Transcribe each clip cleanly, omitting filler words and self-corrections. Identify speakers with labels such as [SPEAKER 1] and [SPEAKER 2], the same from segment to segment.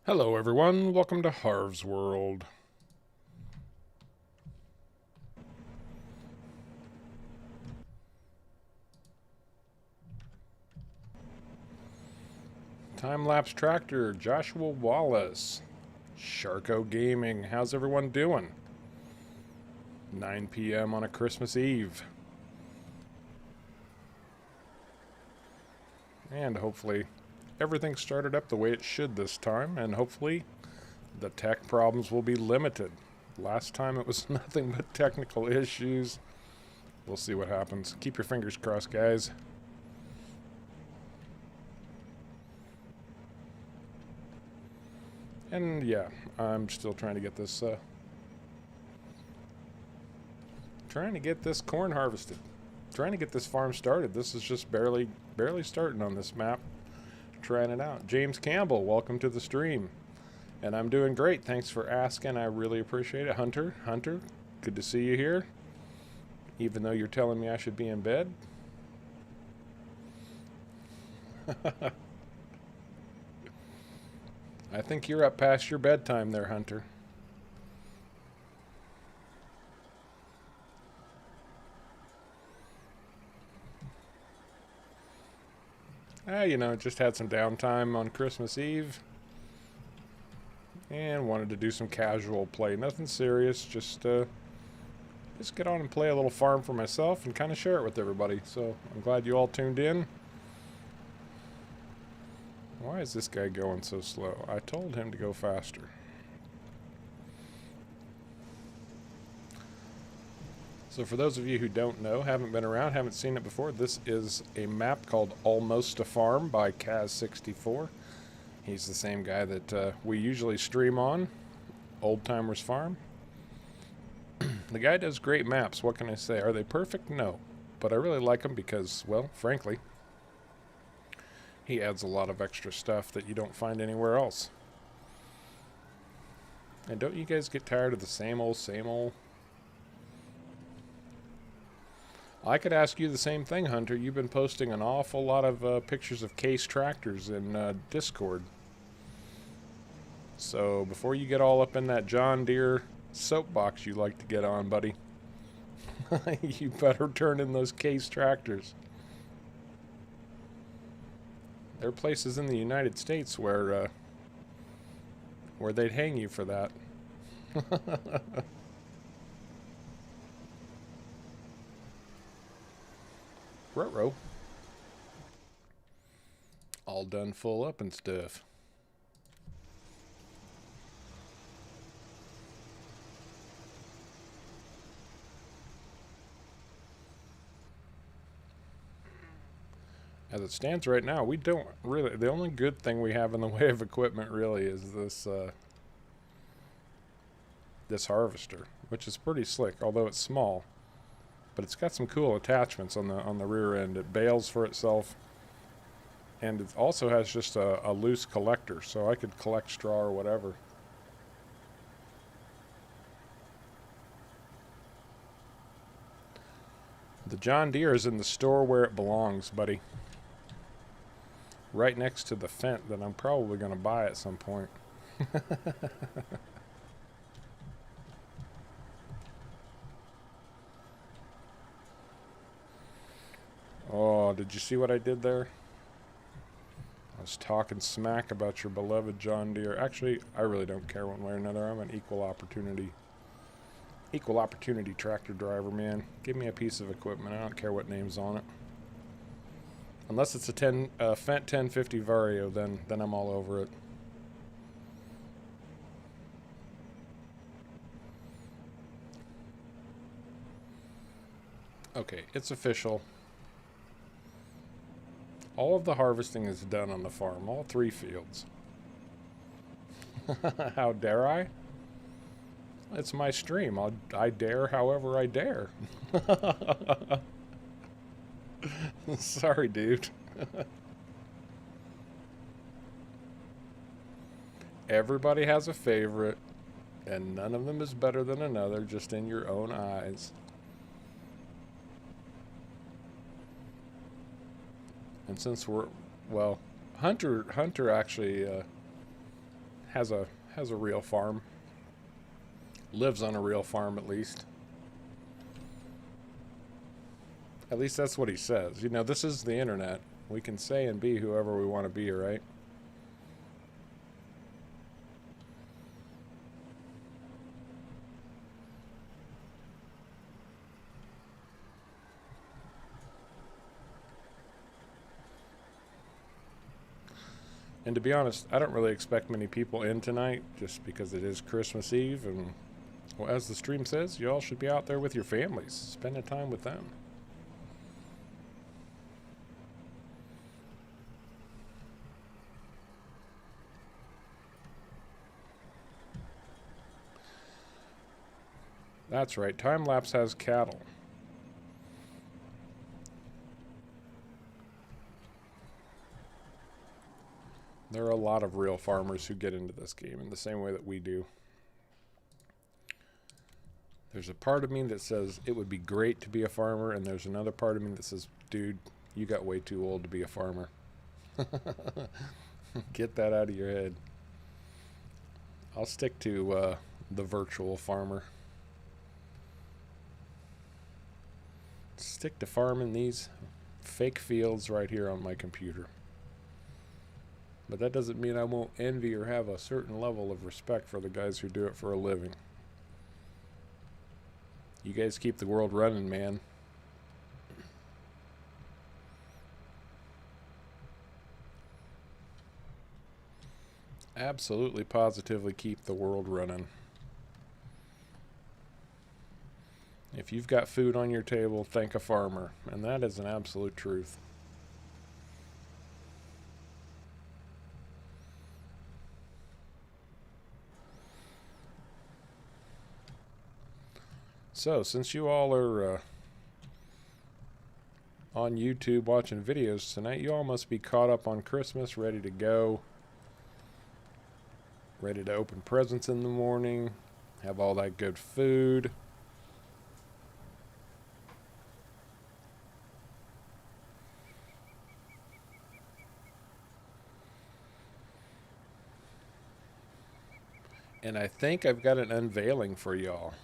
[SPEAKER 1] Hello everyone, welcome to Harv's World. Time-lapse tractor, Joshua Wallace. Sharko Gaming, how's everyone doing? 9 p.m. on a Christmas Eve. And hopefully everything started up the way it should this time, and hopefully the tech problems will be limited. Last time it was nothing but technical issues. We'll see what happens. Keep your fingers crossed, guys. And yeah, I'm still trying to get this corn harvested. Trying to get this farm started. This is just barely starting on this map. Trying it out. James Campbell, welcome to the stream. And I'm doing great. Thanks for asking. I really appreciate it. Hunter, good to see you here. Even though you're telling me I should be in bed. I think you're up past your bedtime there, Hunter. Just had some downtime on Christmas Eve. And wanted to do some casual play. Nothing serious, just get on and play a little farm for myself and kind of share it with everybody. So I'm glad you all tuned in. Why is this guy going so slow? I told him to go faster. So for those of you who don't know, haven't been around, haven't seen it before, this is a map called Almosta Farm by Kaz64. He's the same guy that we usually stream on, Old Timers Farm. The guy does great maps, what can I say? Are they perfect? No. But I really like them because, well, frankly, he adds a lot of extra stuff that you don't find anywhere else. And don't you guys get tired of the same old, same old? I could ask you the same thing, Hunter. You've been posting an awful lot of pictures of Case tractors in Discord. So before you get all up in that John Deere soapbox you like to get on, buddy, you better turn in those Case tractors. There are places in the United States where they'd hang you for that. Ruh-roh. All done full up and stuff. As it stands right now, we don't really... The only good thing we have in the way of equipment really is this harvester, which is pretty slick, although it's small. But it's got some cool attachments on the rear end. It bales for itself, and it also has just a loose collector, so I could collect straw or whatever. The John Deere is in the store where it belongs, buddy. Right next to the Fendt that I'm probably going to buy at some point. Oh, did you see what I did there? I was talking smack about your beloved John Deere. Actually, I really don't care one way or another. I'm an equal opportunity tractor driver, man. Give me a piece of equipment. I don't care what name's on it. Unless it's a Fendt 1050 Vario, then I'm all over it. Okay, it's official. All of the harvesting is done on the farm, all 3 fields. How dare I? It's my stream. I dare however I dare. Sorry, dude. Everybody has a favorite, and none of them is better than another, just in your own eyes. And since Hunter actually has a real farm. Lives on a real farm, at least. At least that's what he says. You know, this is the internet. We can say and be whoever we want to be, right? And to be honest, I don't really expect many people in tonight just because it is Christmas Eve. And, well, as the stream says, you all should be out there with your families, spending time with them. That's right, Time Lapse has cattle. There are a lot of real farmers who get into this game in the same way that we do. There's a part of me that says it would be great to be a farmer, and there's another part of me that says, dude, you got way too old to be a farmer. Get that out of your head. I'll stick to the virtual farmer. Stick to farming these fake fields right here on my computer. But that doesn't mean I won't envy or have a certain level of respect for the guys who do it for a living. You guys keep the world running, man. Absolutely, positively keep the world running. If you've got food on your table, thank a farmer. And that is an absolute truth. So, since you all are on YouTube watching videos tonight, you all must be caught up on Christmas, ready to go. Ready to open presents in the morning, have all that good food. And I think I've got an unveiling for y'all.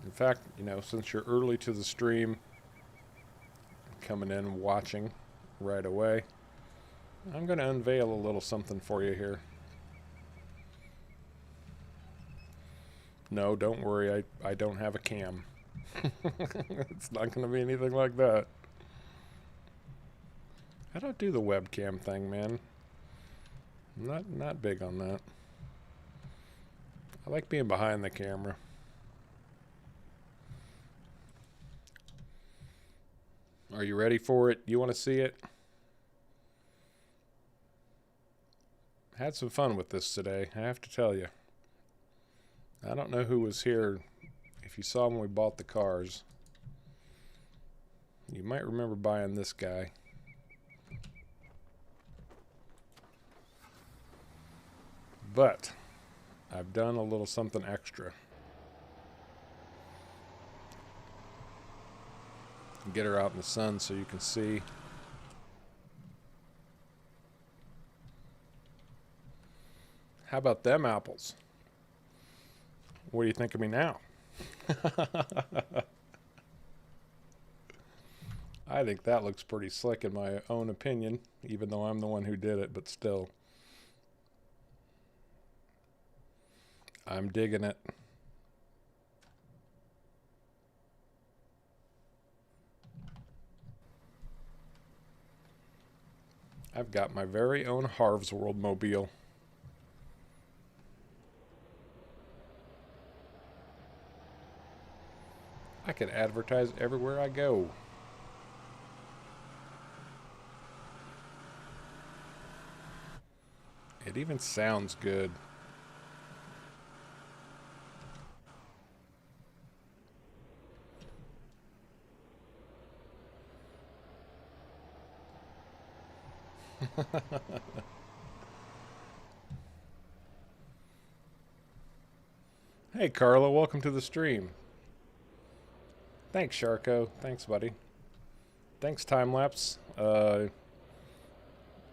[SPEAKER 1] In fact, you know, since you're early to the stream, coming in and watching right away, I'm going to unveil a little something for you here. No, don't worry, I don't have a cam. It's not going to be anything like that. I don't do the webcam thing, man. I'm not big on that. I like being behind the camera. Are you ready for it? You want to see it? Had some fun with this today, I have to tell you. I don't know who was here. If you saw when we bought the cars, you might remember buying this guy. But I've done a little something extra. Get her out in the sun so you can see. How about them apples? What do you think of me now? I think that looks pretty slick in my own opinion, even though I'm the one who did it, but still. I'm digging it. I've got my very own Harv's World mobile. I can advertise everywhere I go. It even sounds good. Hey Carla, welcome to the stream. Thanks Sharko, thanks buddy. Thanks Time Lapse.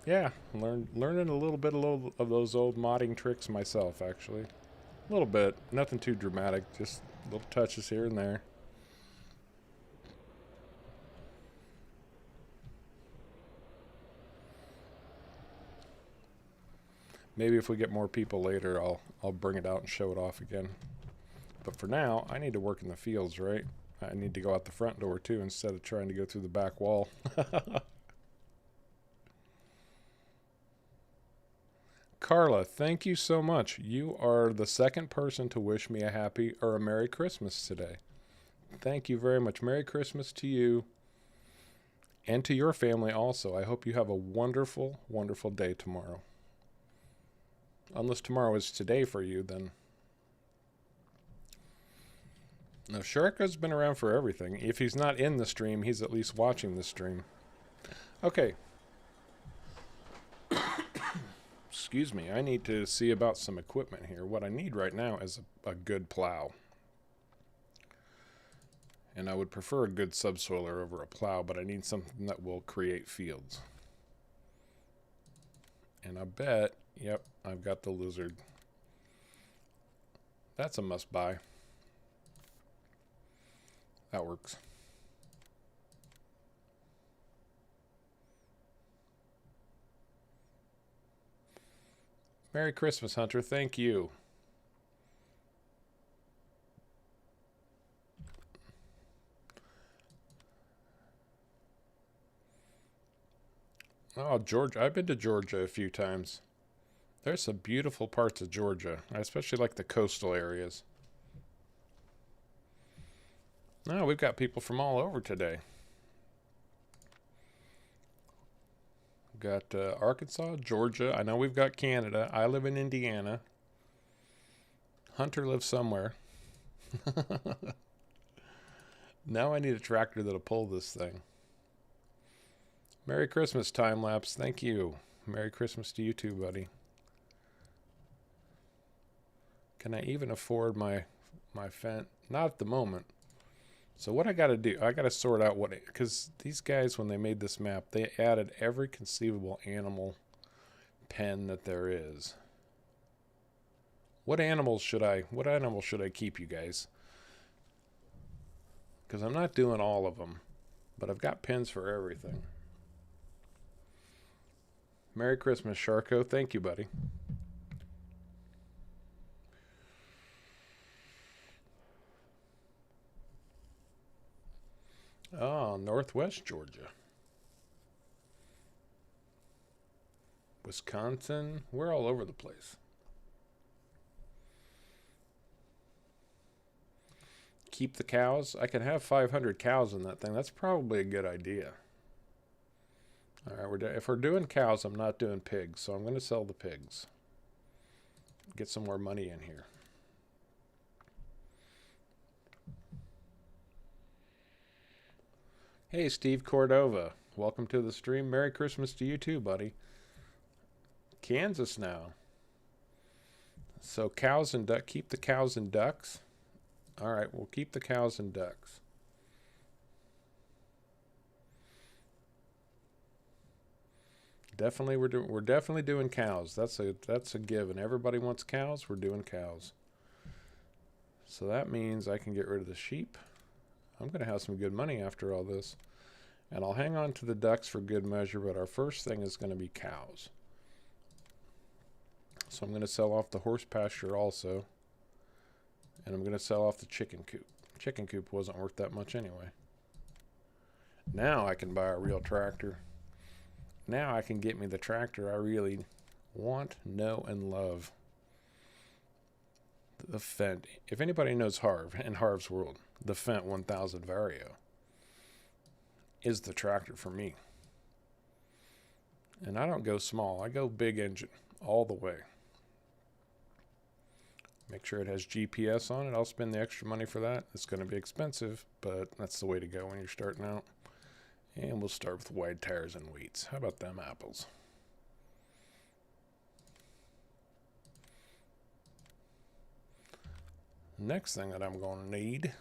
[SPEAKER 1] Yeah, learning a little bit of those old modding tricks myself, actually. A little bit, nothing too dramatic, just little touches here and there. Maybe if we get more people later, I'll bring it out and show it off again. But for now, I need to work in the fields, right? I need to go out the front door too instead of trying to go through the back wall. Carla, thank you so much. You are the second person to wish me a happy or a Merry Christmas today. Thank you very much. Merry Christmas to you and to your family also. I hope you have a wonderful, wonderful day tomorrow. Unless tomorrow is today for you, then. No, Sharka's been around for everything. If he's not in the stream, he's at least watching the stream. Okay. Excuse me, I need to see about some equipment here. What I need right now is a good plow. And I would prefer a good subsoiler over a plow, but I need something that will create fields. And I bet, yep, I've got the lizard. That's a must buy. That works. Merry Christmas, Hunter. Thank you. Oh, Georgia. I've been to Georgia a few times. There's some beautiful parts of Georgia. I especially like the coastal areas. Oh, we've got people from all over today. We've got Arkansas, Georgia. I know we've got Canada. I live in Indiana. Hunter lives somewhere. Now I need a tractor that'll pull this thing. Merry Christmas, time lapse. Thank you. Merry Christmas to you too, buddy. Can I even afford my Fendt? Not at the moment. So what I got to do, I got to sort out what, because these guys, when they made this map, they added every conceivable animal pen that there is. What animals should I keep, you guys? Because I'm not doing all of them, but I've got pens for everything. Merry Christmas, Sharko. Thank you, buddy. Oh, Northwest Georgia. Wisconsin. We're all over the place. Keep the cows. I can have 500 cows in that thing. That's probably a good idea. All right, if we're doing cows, I'm not doing pigs, so I'm going to sell the pigs. Get some more money in here. Hey, Steve Cordova. Welcome to the stream. Merry Christmas to you too, buddy. Kansas now. So cows and ducks. Keep the cows and ducks. All right, we'll keep the cows and ducks. Definitely, we're definitely doing cows. That's a given. Everybody wants cows. We're doing cows. So that means I can get rid of the sheep. I'm going to have some good money after all this. And I'll hang on to the ducks for good measure, but our first thing is going to be cows. So I'm going to sell off the horse pasture also. And I'm going to sell off the chicken coop. Chicken coop wasn't worth that much anyway. Now I can buy a real tractor. Now I can get me the tractor I really want, know, and love. The Fendt. If anybody knows Harv, in Harv's world, the Fendt 1000 Vario is the tractor for me. And I don't go small. I go big engine all the way. Make sure it has GPS on it. I'll spend the extra money for that. It's going to be expensive, but that's the way to go when you're starting out. And we'll start with wide tires and wheats. How about them apples? Next thing that I'm going to need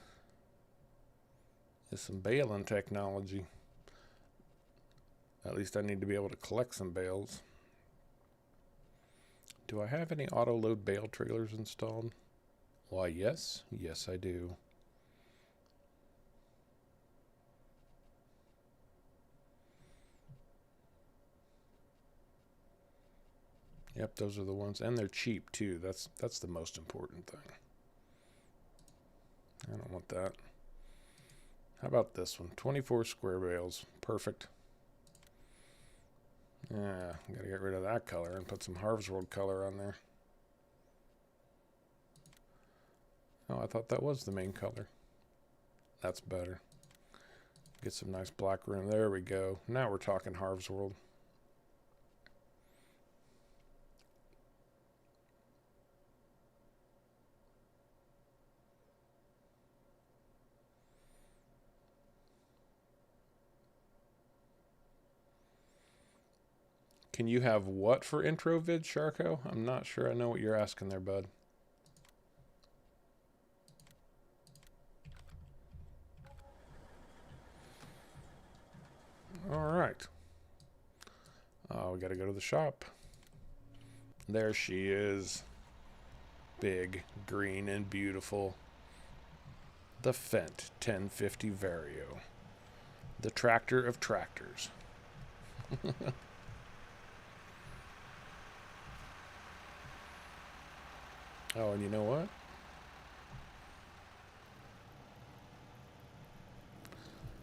[SPEAKER 1] is some baling technology. At least I need to be able to collect some bales. Do I have any auto load bale trailers installed? Why, yes. Yes, I do. Yep, those are the ones, and they're cheap too. That's the most important thing. I don't want that. How about this one? 24 square bales. Perfect. Yeah, gotta get rid of that color and put some Harvest World color on there. Oh, I thought that was the main color. That's better. Get some nice black rim. There we go. Now we're talking Harvest World. Can you have what for intro vid, Sharko? I'm not sure I know what you're asking there, bud. All right. We got to go to the shop. There she is. Big, green, and beautiful. The Fendt 1050 Vario. The tractor of tractors. Oh, and you know what?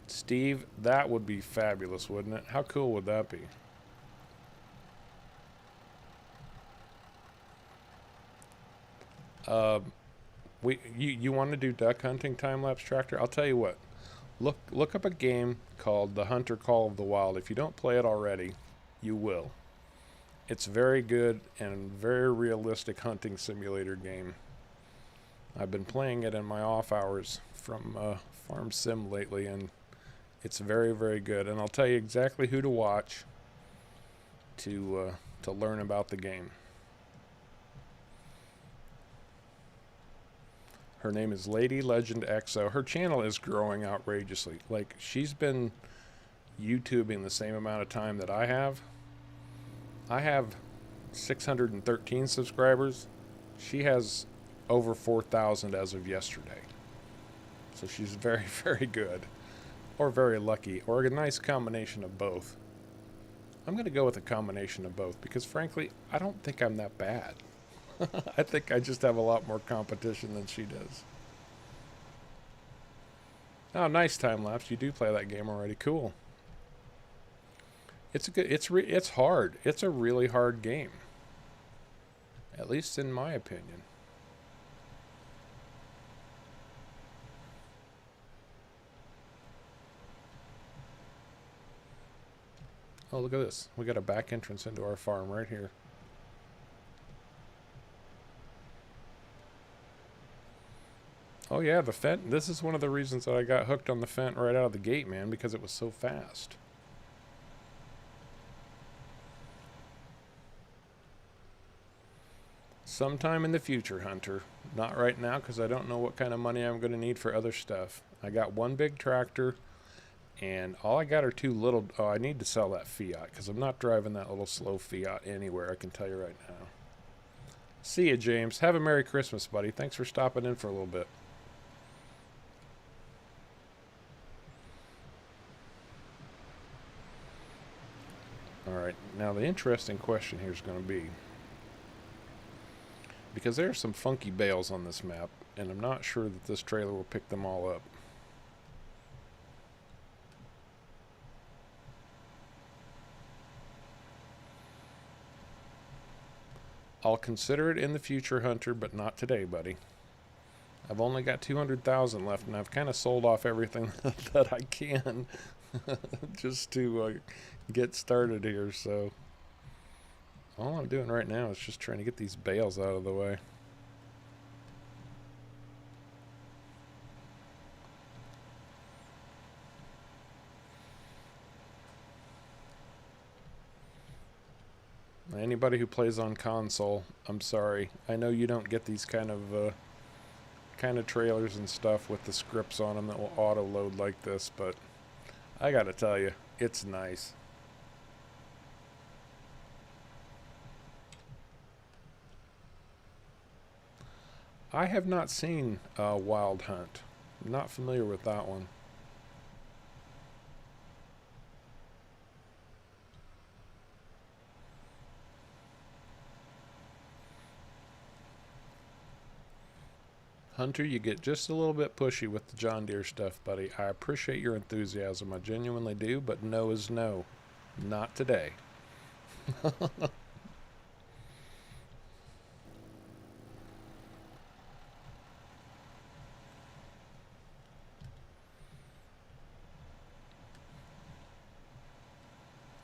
[SPEAKER 1] Steve, that would be fabulous, wouldn't it? How cool would that be? You want to do duck hunting time-lapse tractor? I'll tell you what. Look up a game called The Hunter Call of the Wild. If you don't play it already, you will. It's very good and very realistic hunting simulator game. I've been playing it in my off hours from Farm Sim lately, and it's very, very good. And I'll tell you exactly who to watch to learn about the game. Her name is Lady Legend XO. Her channel is growing outrageously. Like, she's been YouTubing the same amount of time that I have. I have 613 subscribers. She has over 4,000 as of yesterday. So she's very, very good. Or very lucky. Or a nice combination of both. I'm going to go with a combination of both because, frankly, I don't think I'm that bad. I think I just have a lot more competition than she does. Oh, nice time lapse. You do play that game already. Cool. It's a good. It's hard. It's a really hard game. At least in my opinion. Oh, look at this. We got a back entrance into our farm right here. Oh yeah, the Fendt. This is one of the reasons that I got hooked on the Fendt right out of the gate, man, because it was so fast. Sometime in the future, Hunter. Not right now, because I don't know what kind of money I'm going to need for other stuff. I got one big tractor, and all I got are two little... Oh, I need to sell that Fiat, because I'm not driving that little slow Fiat anywhere, I can tell you right now. See you, James. Have a Merry Christmas, buddy. Thanks for stopping in for a little bit. Alright, now the interesting question here is going to be, because there are some funky bales on this map, and I'm not sure that this trailer will pick them all up. I'll consider it in the future, Hunter, but not today, buddy. I've only got 200,000 left, and I've kind of sold off everything that I can just to get started here, so all I'm doing right now is just trying to get these bales out of the way. Anybody who plays on console, I'm sorry. I know you don't get these kind of trailers and stuff with the scripts on them that will auto load like this, but I gotta tell you, it's nice. I have not seen Wild Hunt. Not familiar with that one. Hunter, you get just a little bit pushy with the John Deere stuff, buddy. I appreciate your enthusiasm. I genuinely do, but no is no. Not today.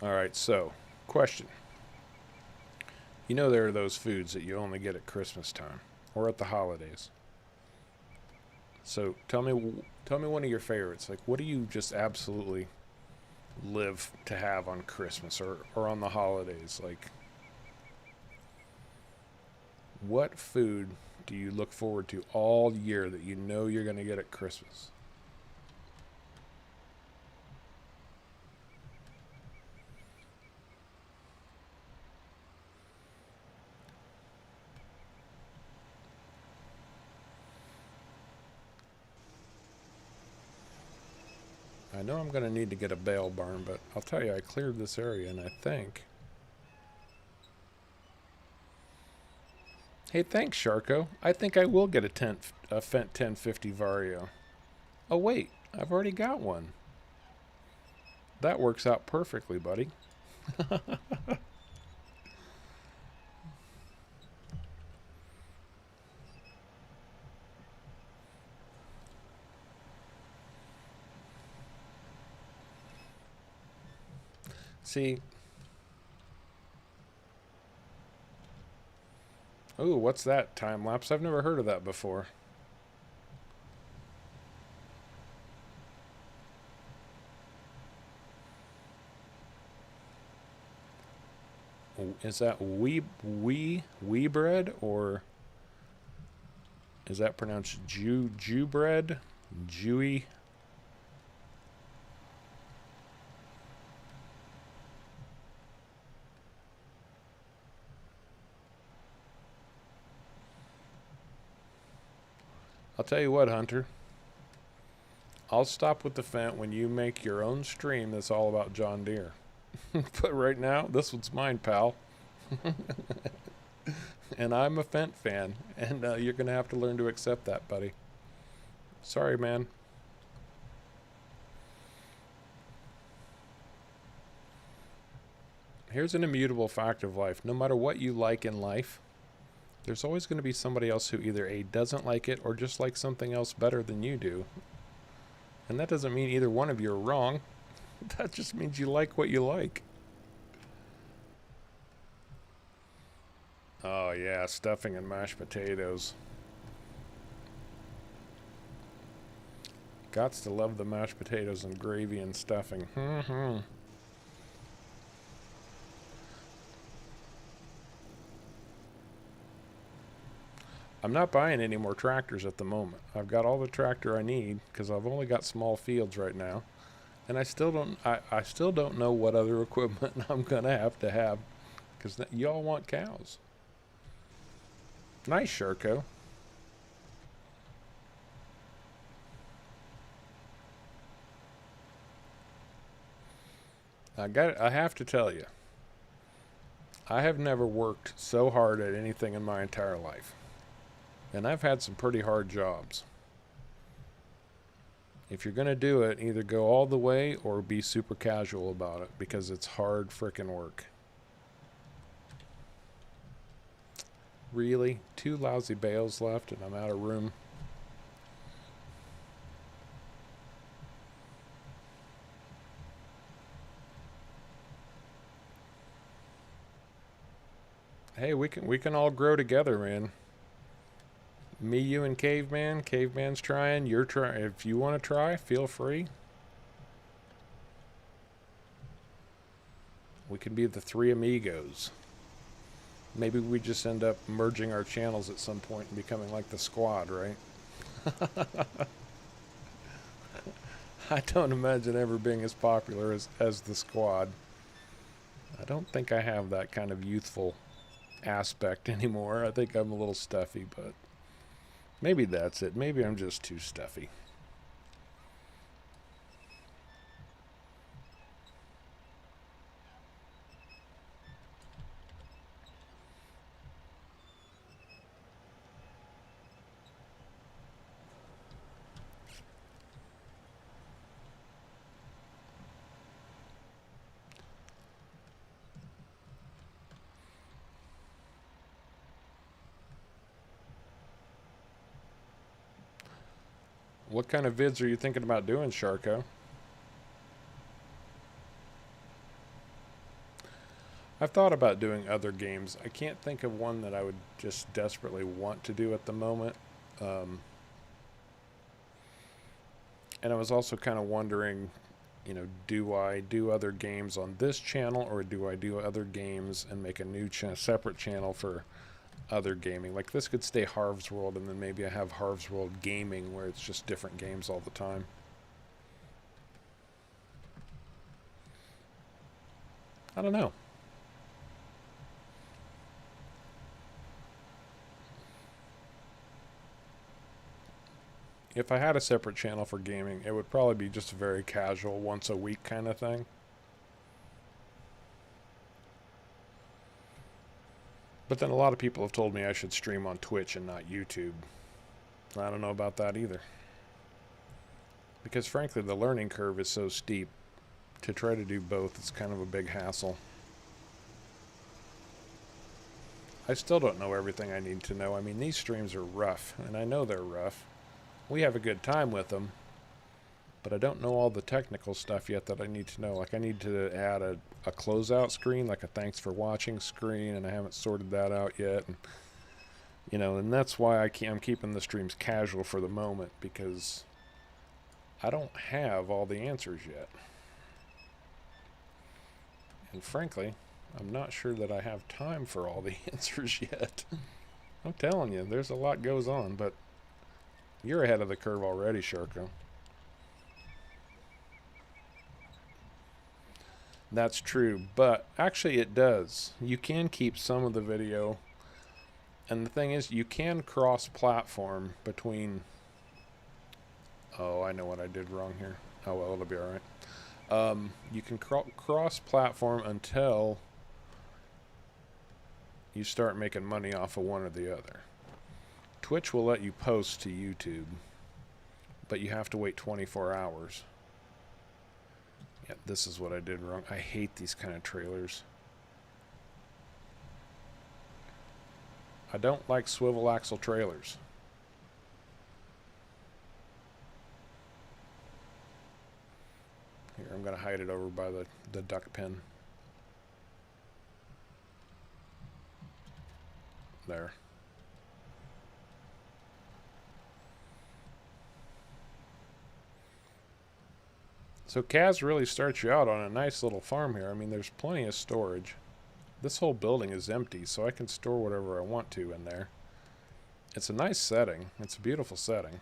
[SPEAKER 1] All right, so, question. You know there are those foods that you only get at Christmas time or at the holidays. So tell me one of your favorites. Like, what do you just absolutely live to have on Christmas or on the holidays? Like, what food do you look forward to all year that you know you're going to get at Christmas? I know I'm going to need to get a bale barn, but I'll tell you, I cleared this area and I think... Hey, thanks, Sharko. I think I will get a Fent 1050 Vario. Oh, wait, I've already got one. That works out perfectly, buddy. See... Ooh, what's that? Time lapse? I've never heard of that before. Is that wee bread, or is that pronounced Jew bread? Jewy? I'll tell you what, Hunter. I'll stop with the Fent when you make your own stream that's all about John Deere. But right now, this one's mine, pal. And I'm a Fent fan, and you're going to have to learn to accept that, buddy. Sorry, man. Here's an immutable fact of life. No matter what you like in life, there's always going to be somebody else who either A, doesn't like it, or just likes something else better than you do. And that doesn't mean either one of you are wrong. That just means you like what you like. Oh yeah, stuffing and mashed potatoes. Gots to love the mashed potatoes and gravy and stuffing. I'm not buying any more tractors at the moment. I've got all the tractor I need because I've only got small fields right now. And I still don't know what other equipment I'm gonna have because y'all want cows. Nice, Sherko. I have to tell you, I have never worked so hard at anything in my entire life. And I've had some pretty hard jobs. If you're going to do it, either go all the way or be super casual about it because it's hard frickin' work. Really? 2 lousy bales left and I'm out of room. Hey, we can all grow together, man. Me, you, and Caveman. Caveman's trying. You're trying. If you want to try, feel free. We can be the 3 amigos. Maybe we just end up merging our channels at some point and becoming like the squad, right? I don't imagine ever being as popular as the squad. I don't think I have that kind of youthful aspect anymore. I think I'm a little stuffy, but Maybe that's it. Maybe I'm just too stuffy. What kind of vids are you thinking about doing, Sharko? I've thought about doing other games. I can't think of one that I would just desperately want to do at the moment. Um, and I was also kind of wondering, do I do other games on this channel, or do I do other games and make a new separate channel for other gaming? Like, this could stay Harv's World, and then maybe I have Harv's World Gaming, where it's just different games all the time. I don't know. If I had a separate channel for gaming, it would probably be just a very casual, once a week kind of thing. But then a lot of people have told me I should stream on Twitch and not YouTube. I don't know about that either. Because frankly, the learning curve is so steep. To try to do both, it's kind of a big hassle. I still don't know everything I need to know. I mean, these streams are rough, and I know they're rough. We have a good time with them, but I don't know all the technical stuff yet that I need to know. Like, I need to add a closeout screen, like a thanks for watching screen, and I haven't sorted that out yet. And that's why I'm keeping the streams casual for the moment, because I don't have all the answers yet. And frankly, I'm not sure that I have time for all the answers yet. I'm telling you, there's a lot goes on, but you're ahead of the curve already, Sharko. That's true, but actually it does. You can keep some of the video, and the thing is, you can cross-platform between... Oh, I know what I did wrong here. Oh, well, it'll be alright. You can cross-platform until you start making money off of one or the other. Twitch will let you post to YouTube, but you have to wait 24 hours. Yeah, this is what I did wrong. I hate these kind of trailers. I don't like swivel axle trailers. Here, I'm going to hide it over by the duck pen. There. So Kaz really starts you out on a nice little farm here. I mean, there's plenty of storage. This whole building is empty, so I can store whatever I want to in there. It's a nice setting. It's a beautiful setting.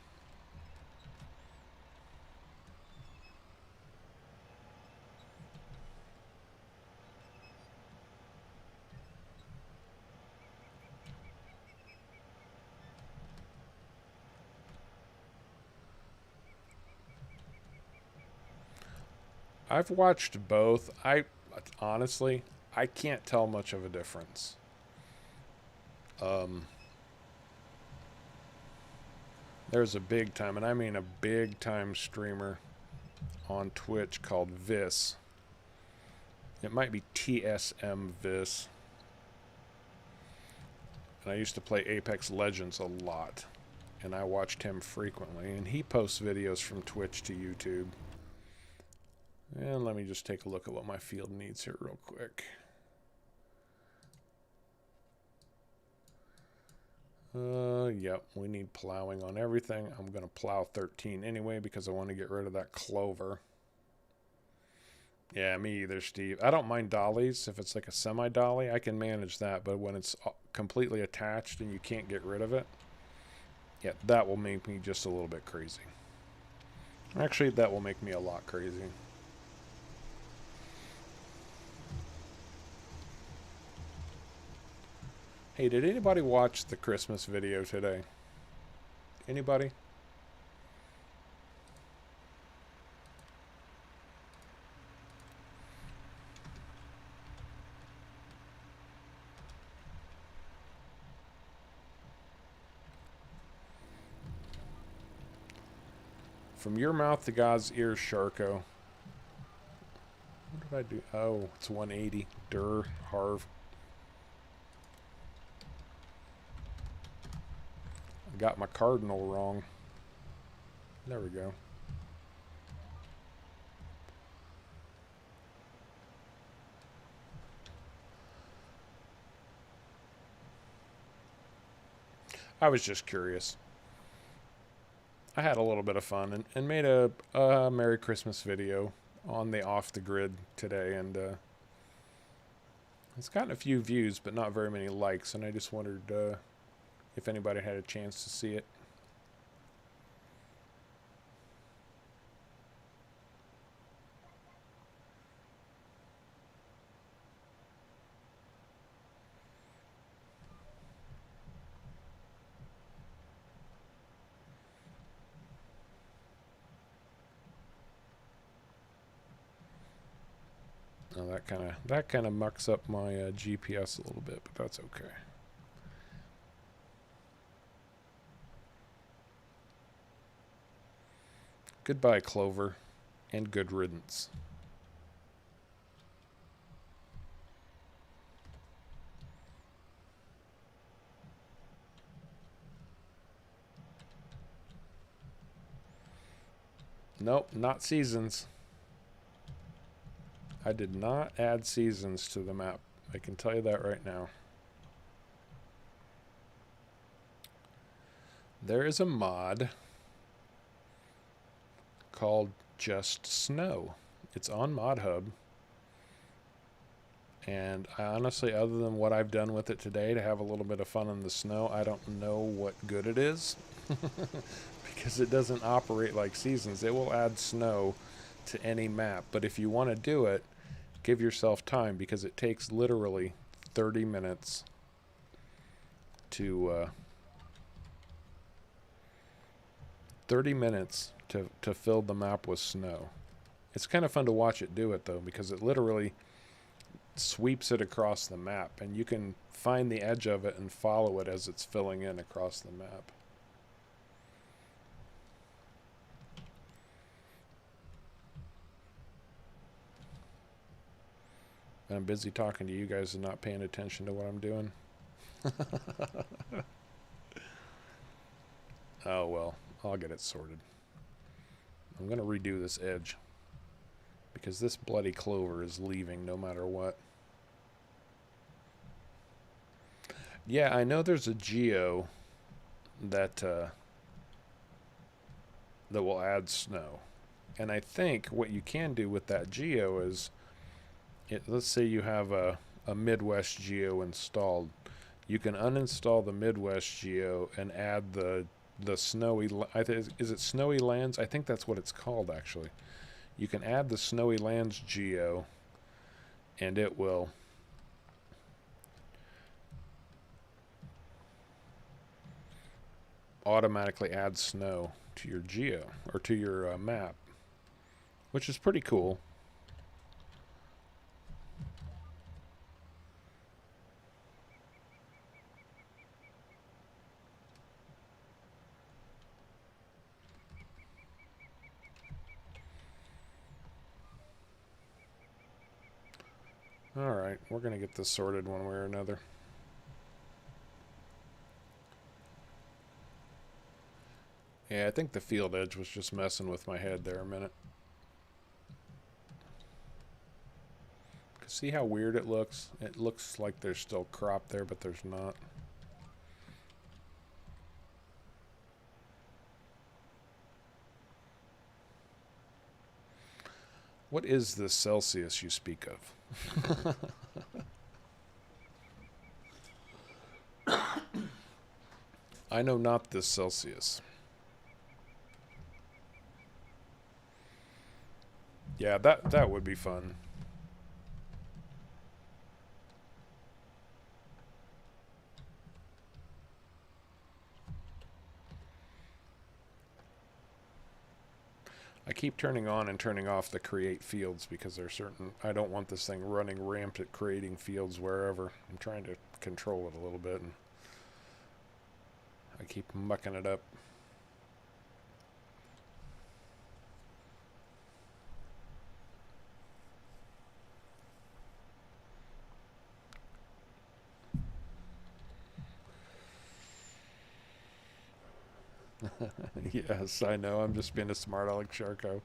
[SPEAKER 1] I've watched both. Honestly, I can't tell much of a difference. There's a big time, and I mean a big time streamer on Twitch called Vis. It might be TSM Vis. And I used to play Apex Legends a lot, and I watched him frequently, and he posts videos from Twitch to YouTube. And let me just take a look at what my field needs here real quick. Yep, we need plowing on everything. I'm going to plow 13 anyway because I want to get rid of that clover. Yeah, me either, Steve. I don't mind dollies. If it's like a semi-dolly, I can manage that. But when it's completely attached and you can't get rid of it, yeah, that will make me just a little bit crazy. Actually, that will make me a lot crazy. Hey, did anybody watch the Christmas video today? Anybody? From your mouth to God's ears, Sharko. What did I do? Oh, it's 180. Durr, Harv. I got my cardinal wrong. There we go. I was just curious. I had a little bit of fun and made a Merry Christmas video on the Off the Grid today, and it's gotten a few views, but not very many likes, and I just wondered if anybody had a chance to see it. Oh, that kind of mucks up my GPS a little bit, but that's okay. Goodbye, Clover, and good riddance. Nope, not seasons. I did not add seasons to the map. I can tell you that right now. There is a mod called Just Snow. It's on Mod Hub. And I honestly, other than what I've done with it today to have a little bit of fun in the snow, I don't know what good it is. Because it doesn't operate like seasons. It will add snow to any map. But if you want to do it, give yourself time, because it takes literally 30 minutes to fill the map with snow. It's kind of fun to watch it do it, though, because it literally sweeps it across the map, and you can find the edge of it and follow it as it's filling in across the map. And I'm busy talking to you guys and not paying attention to what I'm doing. Oh well, I'll get it sorted. I'm going to redo this edge, because this bloody clover is leaving no matter what. Yeah, I know there's a geo that that will add snow. And I think what you can do with that geo is, let's say you have a Midwest geo installed. You can uninstall the Midwest geo and add the snowy, is it Snowy Lands? I think that's what it's called, actually. You can add the Snowy Lands geo, and it will automatically add snow to your geo, or to your map, which is pretty cool. Alright, we're going to get this sorted one way or another. Yeah, I think the field edge was just messing with my head there a minute. See how weird it looks? It looks like there's still crop there, but there's not. What is this Celsius you speak of? I know not this Celsius. Yeah, that would be fun. keep turning on and turning off the create fields because there's certain, I don't want this thing running rampant creating fields wherever. I'm trying to control it a little bit, and I keep mucking it up. Yes, I know. I'm just being a smart aleck Sharko.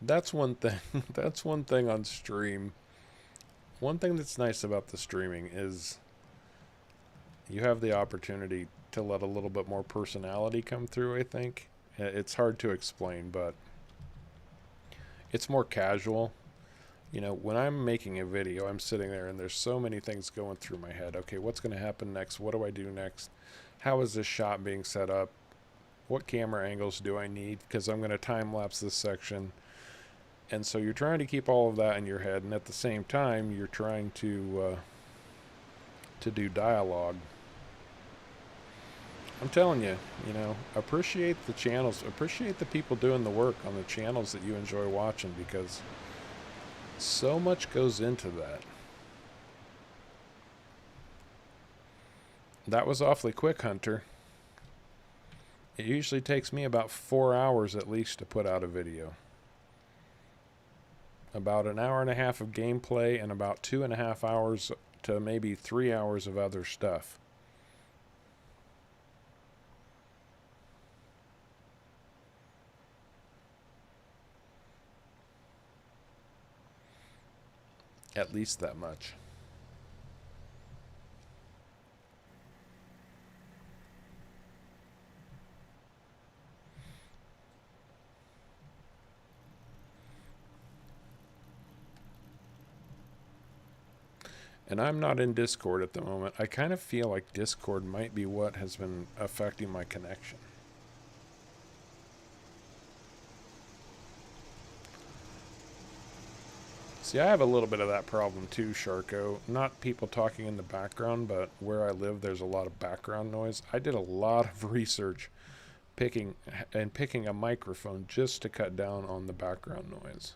[SPEAKER 1] That's one thing. That's one thing on stream. One thing that's nice about the streaming is you have the opportunity to let a little bit more personality come through, I think. It's hard to explain, but it's more casual. You know, when I'm making a video, I'm sitting there and there's so many things going through my head. Okay, what's going to happen next? What do I do next? How is this shot being set up? What camera angles do I need? Because I'm going to time lapse this section. And so you're trying to keep all of that in your head, and at the same time, you're trying to do dialogue. I'm telling you, you know, appreciate the channels, appreciate the people doing the work on the channels that you enjoy watching, because so much goes into that. That was awfully quick, Hunter. It usually takes me about 4 hours at least to put out a video. About an hour and a half of gameplay and about 2.5 hours to maybe 3 hours of other stuff. At least that much. And I'm not in Discord at the moment. I kind of feel like Discord might be what has been affecting my connection. See, I have a little bit of that problem too, Sharko. Not people talking in the background, but where I live, there's a lot of background noise. I did a lot of research picking a microphone just to cut down on the background noise.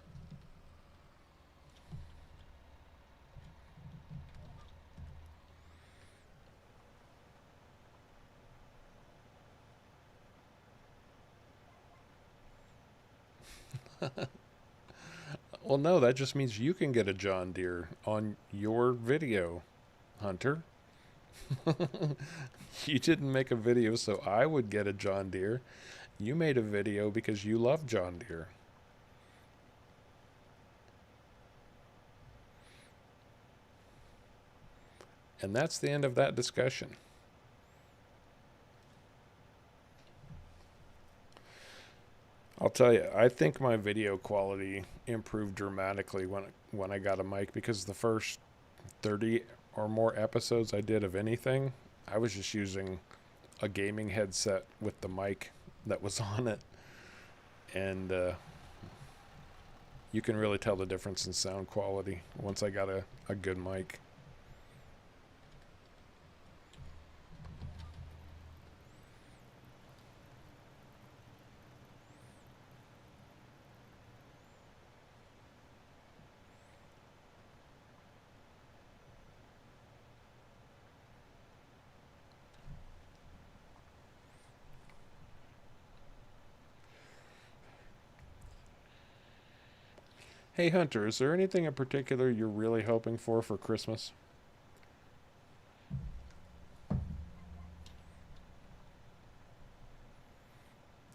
[SPEAKER 1] Well, no, that just means you can get a John Deere on your video, Hunter. You didn't make a video so I would get a John Deere. You made a video because you love John Deere. And that's the end of that discussion. I'll tell you, I think my video quality improved dramatically when I got a mic, because the first 30 or more episodes I did of anything, I was just using a gaming headset with the mic that was on it. And you can really tell the difference in sound quality once I got a good mic. Hey Hunter, is there anything in particular you're really hoping for Christmas?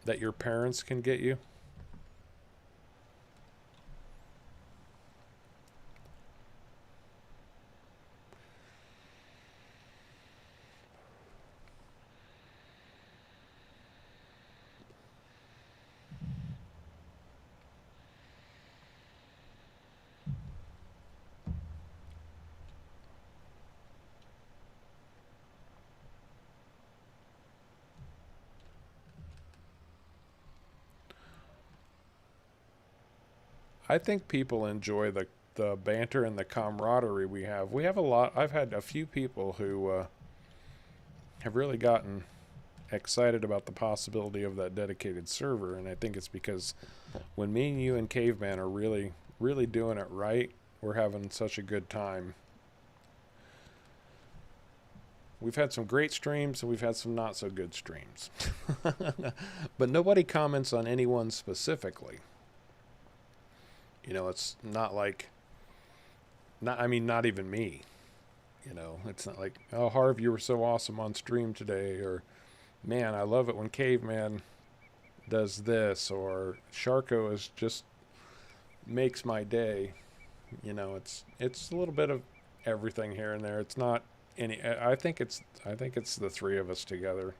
[SPEAKER 1] That your parents can get you? I think people enjoy the banter and the camaraderie we have. We have a lot. I've had a few people who have really gotten excited about the possibility of that dedicated server, and I think it's because when me and you and Caveman are really, really doing it right, we're having such a good time. We've had some great streams and we've had some not so good streams. But nobody comments on anyone specifically. You know, it's not like, not even me. You know, it's not like, oh, Harv, you were so awesome on stream today, or man, I love it when Caveman does this, or Sharko is just makes my day. You know, it's a little bit of everything here and there. It's not any. I think it's the three of us together.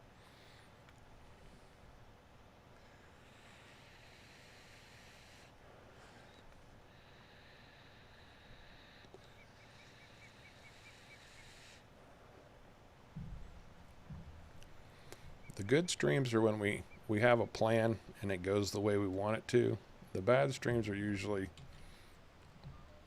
[SPEAKER 1] The good streams are when we have a plan and it goes the way we want it to. The bad streams are usually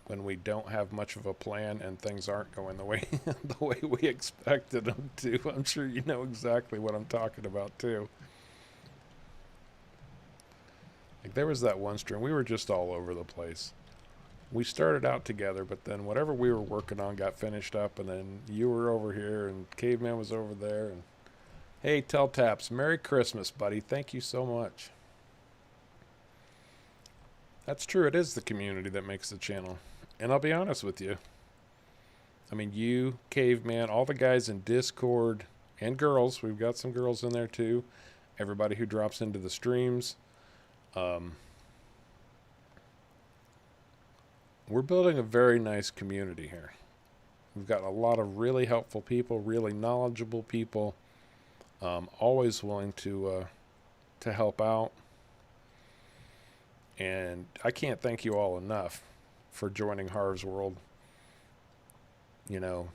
[SPEAKER 1] when we don't have much of a plan and things aren't going the way the way we expected them to. I'm sure you know exactly what I'm talking about too. Like there was that one stream, we were just all over the place. We started out together, but then whatever we were working on got finished up, and then you were over here and Caveman was over there. And hey, Telltaps, Merry Christmas, buddy. Thank you so much. That's true. It is the community that makes the channel. And I'll be honest with you. I mean, you, Caveman, all the guys in Discord, and girls. We've got some girls in there too. Everybody who drops into the streams. We're building a very nice community here. We've got a lot of really helpful people, really knowledgeable people, always willing to help out. And I can't thank you all enough for joining Harv's World. You know,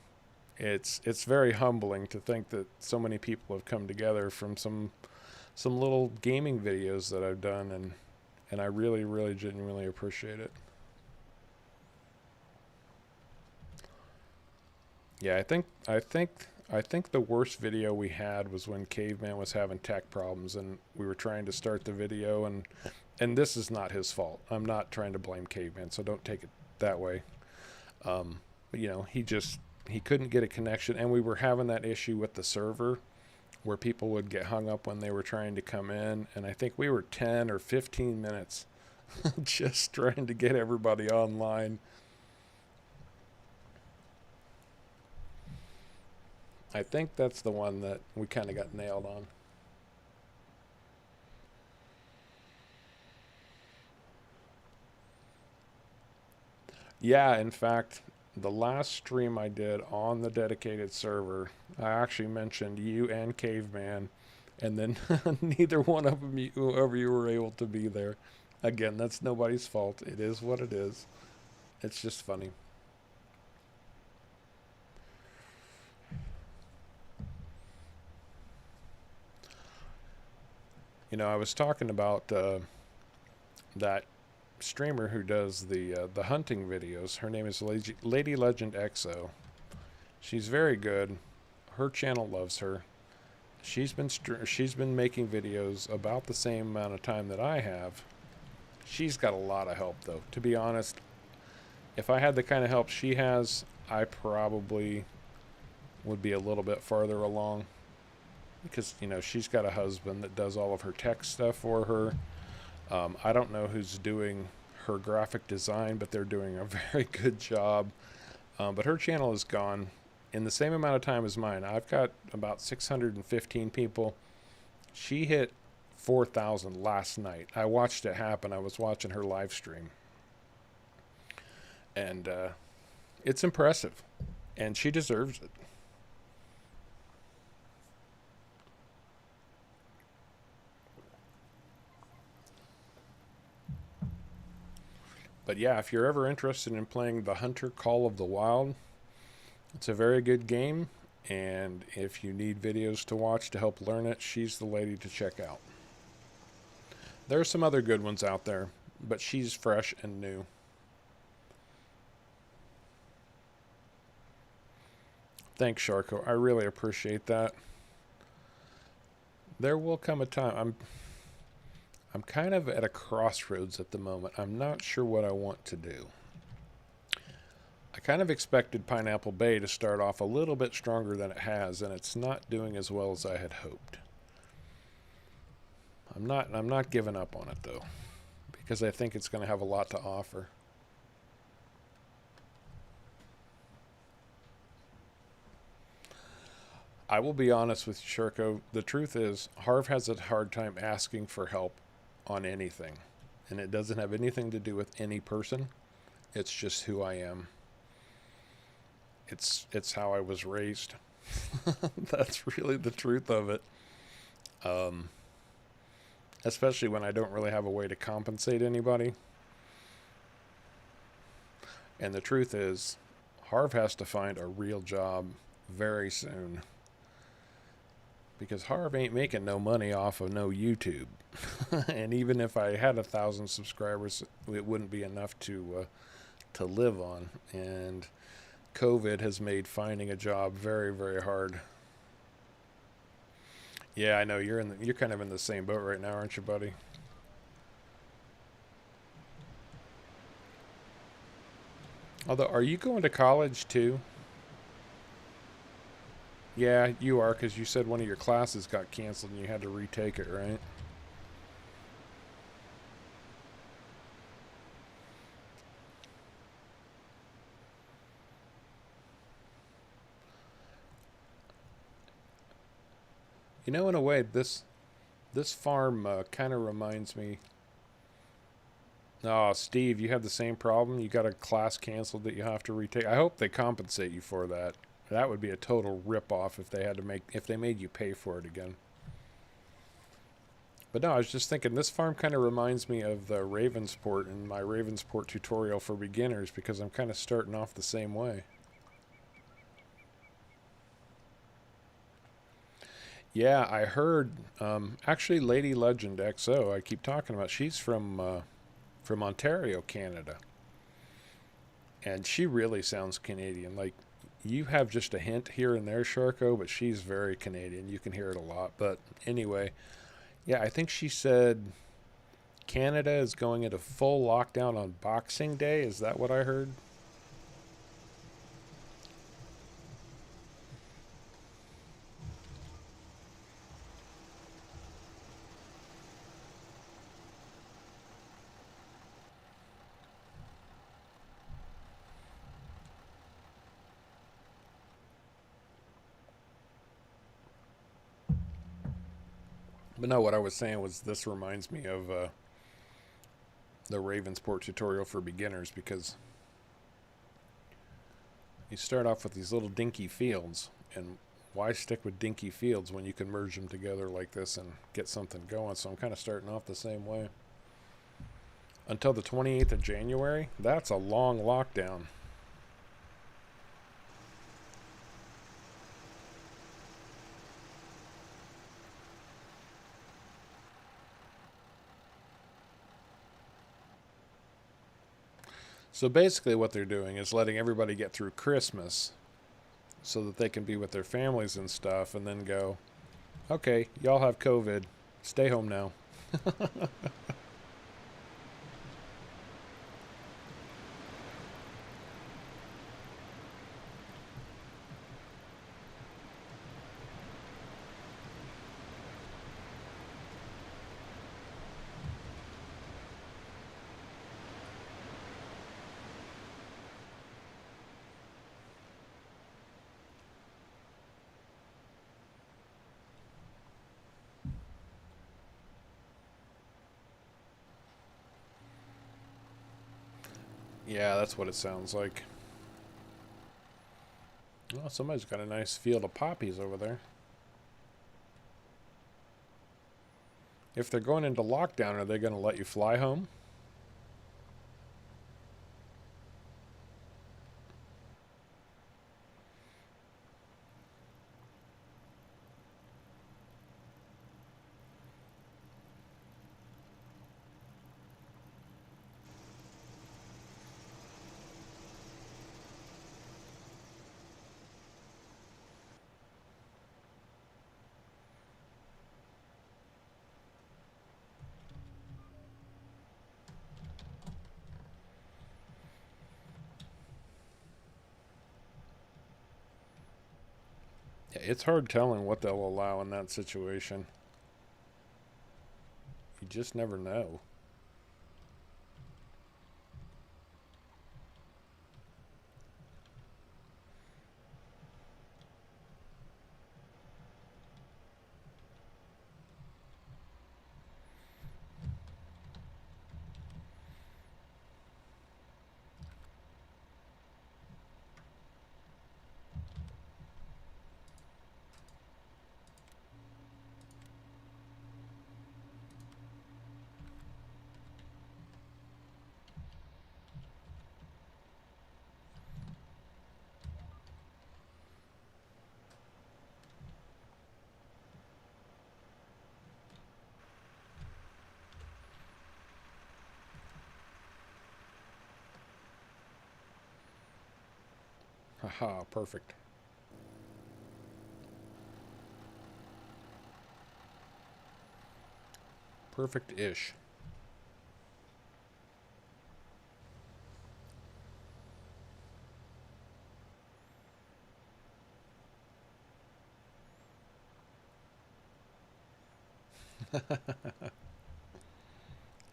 [SPEAKER 1] it's very humbling to think that so many people have come together from some little gaming videos that I've done, and I really, really genuinely appreciate it. Yeah, I think the worst video we had was when Caveman was having tech problems and we were trying to start the video, and this is not his fault. I'm not trying to blame Caveman, so don't take it that way. But, you know, he couldn't get a connection, and we were having that issue with the server where people would get hung up when they were trying to come in, and I think we were 10 or 15 minutes just trying to get everybody online. I think that's the one that we kind of got nailed on. Yeah, in fact, the last stream I did on the dedicated server, I actually mentioned you and Caveman, and then neither one of them, whoever you were able to be there. Again, that's nobody's fault. It is what it is. It's just funny. You know, I was talking about that streamer who does the hunting videos. Her name is Lady Legend XO. She's very good. Her channel loves her. She's been making videos about the same amount of time that I have. She's got a lot of help though. To be honest, if I had the kind of help she has, I probably would be a little bit farther along. Because, you know, she's got a husband that does all of her tech stuff for her. I don't know who's doing her graphic design, but they're doing a very good job. But her channel is gone in the same amount of time as mine. I've got about 615 people. She hit 4,000 last night. I watched it happen. I was watching her live stream. And it's impressive. And she deserves it. But yeah, if you're ever interested in playing the Hunter Call of the Wild, it's a very good game. And if you need videos to watch to help learn it, she's the lady to check out. There are some other good ones out there, but she's fresh and new. Thanks, Sharko. I really appreciate that. There will come a time. I'm kind of at a crossroads at the moment. I'm not sure what I want to do. I kind of expected Pineapple Bay to start off a little bit stronger than it has, and it's not doing as well as I had hoped. I'm not giving up on it though, because I think it's going to have a lot to offer. I will be honest with you, Sherko. The truth is, Harv has a hard time asking for help on anything, and it doesn't have anything to do with any person. It's just who I am. It's how I was raised. That's really the truth of it. Um, Especially when I don't really have a way to compensate anybody. And the truth is, Harv has to find a real job very soon, because Harv ain't making no money off of no YouTube. And even if I had 1,000 subscribers, it wouldn't be enough to live on. And COVID has made finding a job very, very hard. Yeah, I know you're kind of in the same boat right now, aren't you, buddy? Although, are you going to college too? Yeah, you are, because you said one of your classes got canceled and you had to retake it, right? You know, in a way, this farm kind of reminds me. Oh, Steve, you have the same problem. You got a class canceled that you have to retake. I hope they compensate you for that. That would be a total rip off if they made you pay for it again. But no, I was just thinking this farm kind of reminds me of the Ravensport and my Ravensport tutorial for beginners, because I'm kind of starting off the same way. Yeah, I heard. Actually, Lady Legend XO, I keep talking about. She's from Ontario, Canada, and she really sounds Canadian. Like, you have just a hint here and there, Sharko, but she's very Canadian. You can hear it a lot. But anyway, yeah, I think she said Canada is going into full lockdown on Boxing Day. Is that what I heard? But no, what I was saying was this reminds me of the Ravensport tutorial for beginners, because you start off with these little dinky fields, and why stick with dinky fields when you can merge them together like this and get something going? So I'm kind of starting off the same way. Until the 28th of January, that's a long lockdown. So basically, what they're doing is letting everybody get through Christmas so that they can be with their families and stuff, and then go, okay, y'all have COVID, stay home now. Yeah, that's what it sounds like. Oh, somebody's got a nice field of poppies over there. If they're going into lockdown, are they going to let you fly home? Yeah, it's hard telling what they'll allow in that situation. You just never know. Haha, perfect. Perfect-ish.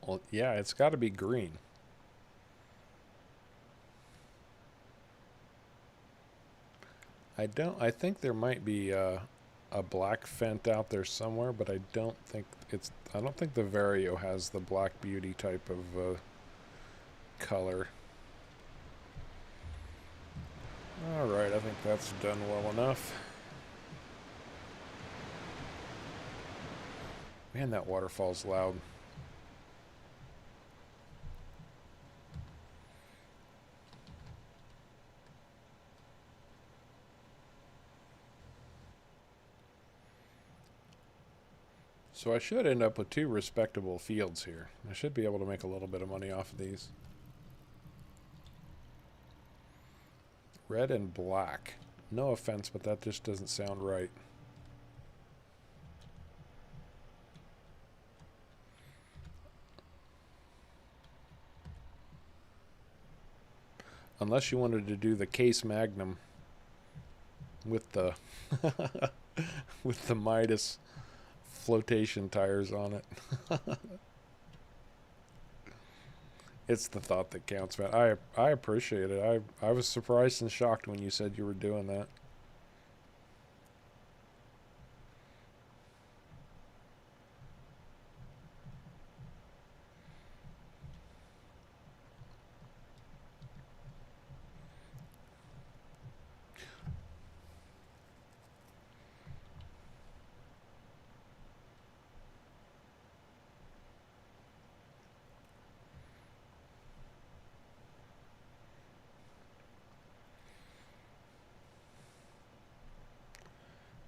[SPEAKER 1] Well, yeah, it's got to be green. I think there might be a black Fent out there somewhere, but I don't think the Vario has the Black Beauty type of color. Alright, I think that's done well enough. Man, that waterfall's loud. So I should end up with 2 respectable fields here. I should be able to make a little bit of money off of these. Red and black. No offense, but that just doesn't sound right. Unless you wanted to do the Case Magnum with the with the Midas flotation tires on it. It's the thought that counts, man. I appreciate it. I was surprised and shocked when you said you were doing that.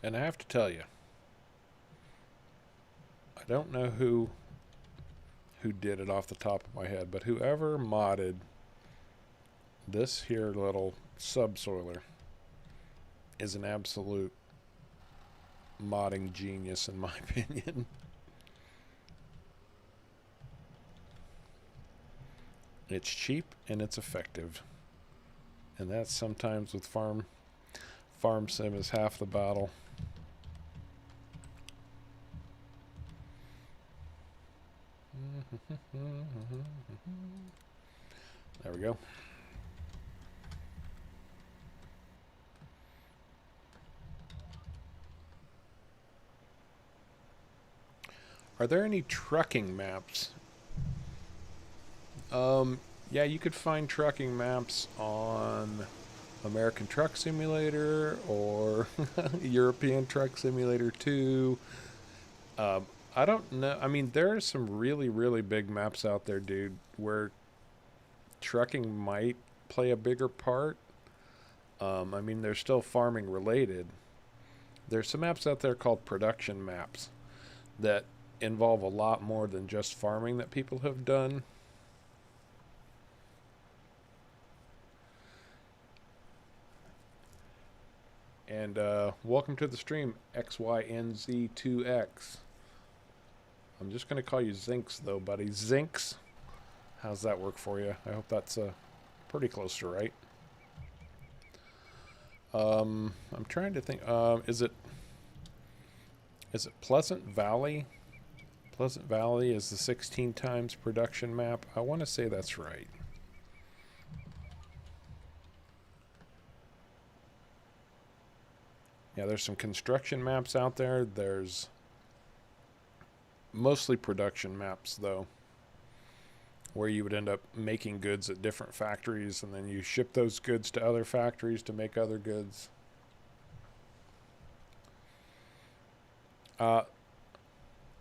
[SPEAKER 1] And I have to tell you, I don't know who did it off the top of my head, but whoever modded this here little subsoiler is an absolute modding genius in my opinion. It's cheap and it's effective. And that's sometimes with farm sim is half the battle. There we go. Are there any trucking maps? Yeah, you could find trucking maps on American Truck Simulator or European Truck Simulator 2. I don't know. I mean, there are some really, really big maps out there, dude, where trucking might play a bigger part. I mean, they're still farming related. There's some maps out there called production maps that involve a lot more than just farming that people have done. And welcome to the stream, XYNZ2X. I'm just going to call you Zinx, though, buddy. Zinx. How's that work for you? I hope that's pretty close to right. I'm trying to think. Is it Pleasant Valley? Pleasant Valley is the 16 times production map. I want to say that's right. Yeah, there's some construction maps out there. There's mostly production maps, though, where you would end up making goods at different factories, and then you ship those goods to other factories to make other goods.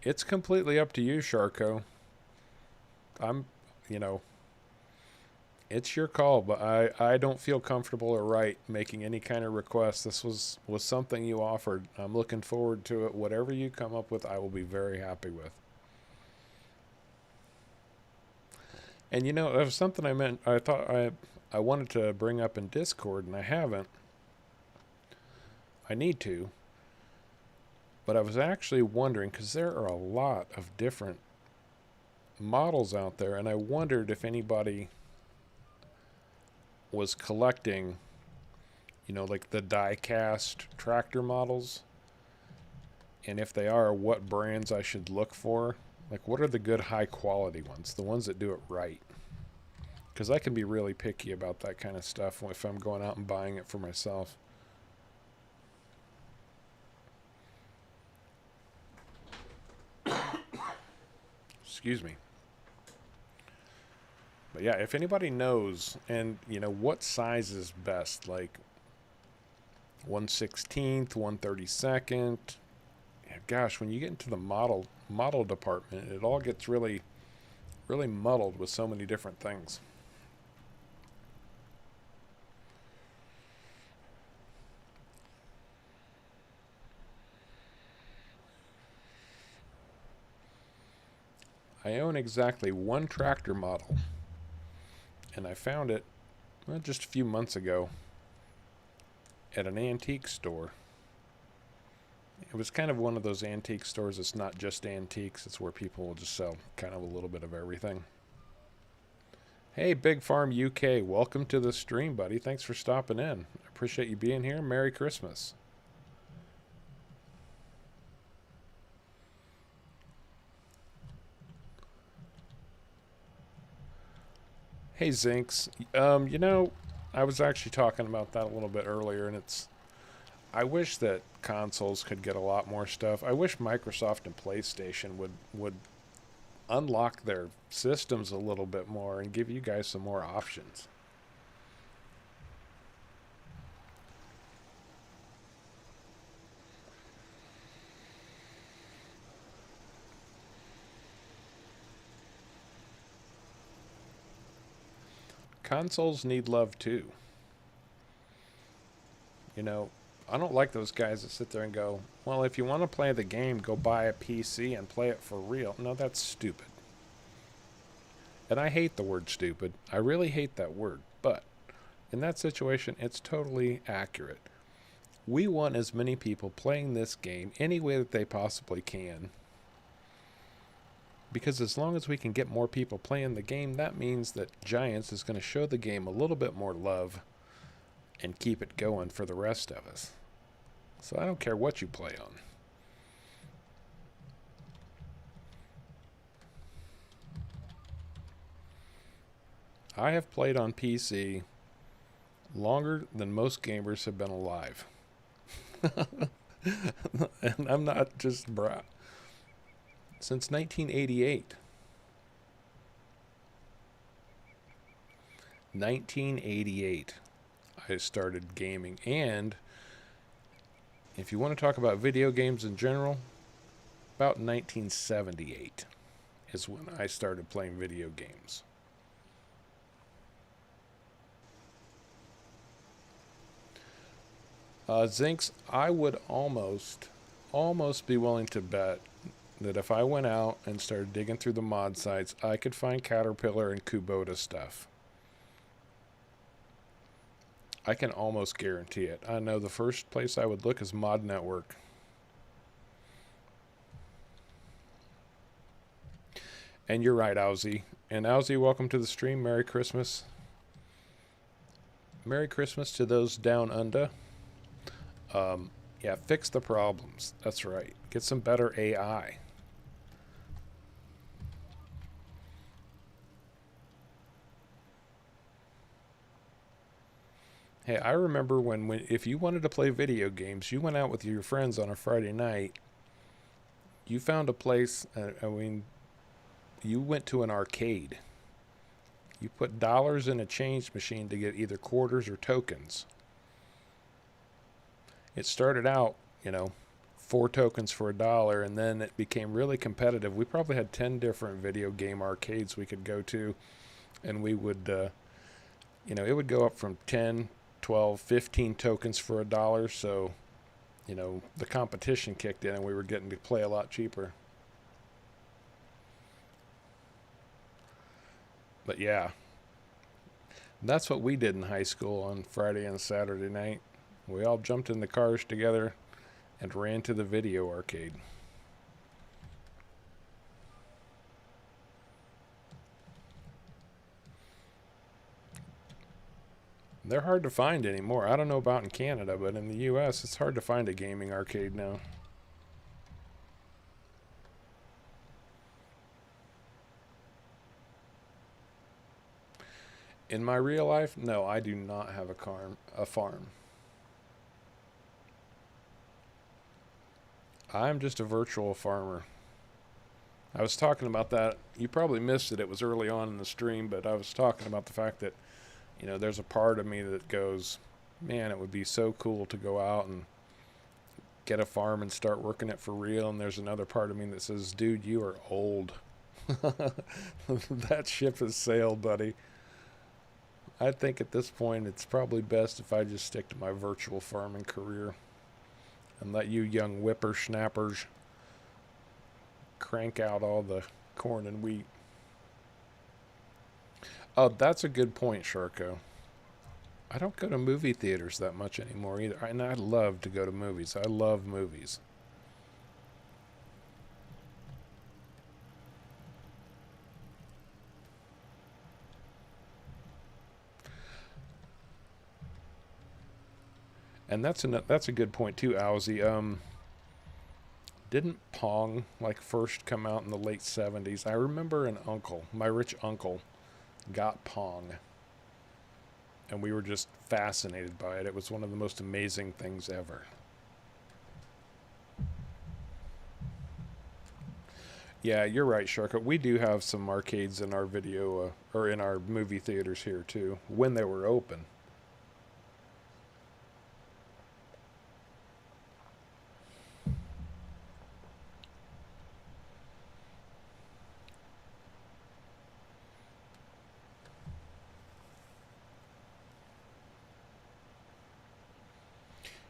[SPEAKER 1] It's completely up to you, Sharko. I'm, you know, it's your call, but I don't feel comfortable or right making any kind of request. This was something you offered. I'm looking forward to it. Whatever you come up with, I will be very happy with. And you know, that was something I thought I wanted to bring up in Discord, and I haven't. I need to. But I was actually wondering, because there are a lot of different models out there, and I wondered if anybody was collecting, like the die-cast tractor models, and if they are, what brands I should look for. Like, what are the good high-quality ones, the ones that do it right? Because I can be really picky about that kind of stuff if I'm going out and buying it for myself. Excuse me. But yeah, if anybody knows, and what size is best, like 1/16th, 1/32nd. Yeah, gosh, when you get into the model department, it all gets really, really muddled with so many different things. I own exactly one tractor model, and I found it just a few months ago at an antique store. It was kind of one of those antique stores that's not just antiques, it's where people will just sell kind of a little bit of everything. Hey, Big Farm UK, welcome to the stream, buddy. Thanks for stopping in. I appreciate you being here. Merry Christmas. Hey, Zinks. I was actually talking about that a little bit earlier, and I wish that consoles could get a lot more stuff. I wish Microsoft and PlayStation would unlock their systems a little bit more and give you guys some more options. Consoles need love too. I don't like those guys that sit there and go, well, if you want to play the game, go buy a PC and play it for real. No, that's stupid. And I hate the word stupid. I really hate that word. But in that situation, it's totally accurate. We want as many people playing this game any way that they possibly can. Because as long as we can get more people playing the game, that means that Giants is going to show the game a little bit more love and keep it going for the rest of us. So I don't care what you play on. I have played on PC longer than most gamers have been alive. And I'm not just since 1988. 1988, I started gaming. And if you want to talk about video games in general, about 1978 is when I started playing video games. Zinks, I would almost be willing to bet that if I went out and started digging through the mod sites, I could find Caterpillar and Kubota stuff. I can almost guarantee it. I know the first place I would look is Mod Network. And you're right, Owzy. And Owzy, welcome to the stream. Merry Christmas. Merry Christmas to those down under. Yeah, fix the problems. That's right. Get some better AI. Hey, I remember when if you wanted to play video games, you went out with your friends on a Friday night. You found a place. I mean, you went to an arcade. You put dollars in a change machine to get either quarters or tokens. It started out, you know, 4 tokens for $1, and then it became really competitive. We probably had 10 different video game arcades we could go to, and we would, it would go up from 10, 12, 15 tokens for $1. So, the competition kicked in, and we were getting to play a lot cheaper. But yeah, that's what we did in high school on Friday and Saturday night. We all jumped in the cars together and ran to the video arcade. They're hard to find anymore. I don't know about in Canada, but in the US, it's hard to find a gaming arcade now. In my real life, no, I do not have a farm. I'm just a virtual farmer. I was talking about that. You probably missed it. It was early on in the stream, but I was talking about the fact that, there's a part of me that goes, man, it would be so cool to go out and get a farm and start working it for real. And there's another part of me that says, dude, you are old. That ship has sailed, buddy. I think at this point it's probably best if I just stick to my virtual farming career and let you young whippersnappers crank out all the corn and wheat. Oh, that's a good point, Sharko. I don't go to movie theaters that much anymore either. And I love to go to movies. I love movies. And that's a good point too, Owzy. Didn't Pong like first come out in the late 70s? I remember an uncle, my rich uncle, got Pong, and we were just fascinated by it. It was one of the most amazing things ever. Yeah, you're right, Sharka. We do have some arcades in our or in our movie theaters here too, when they were open.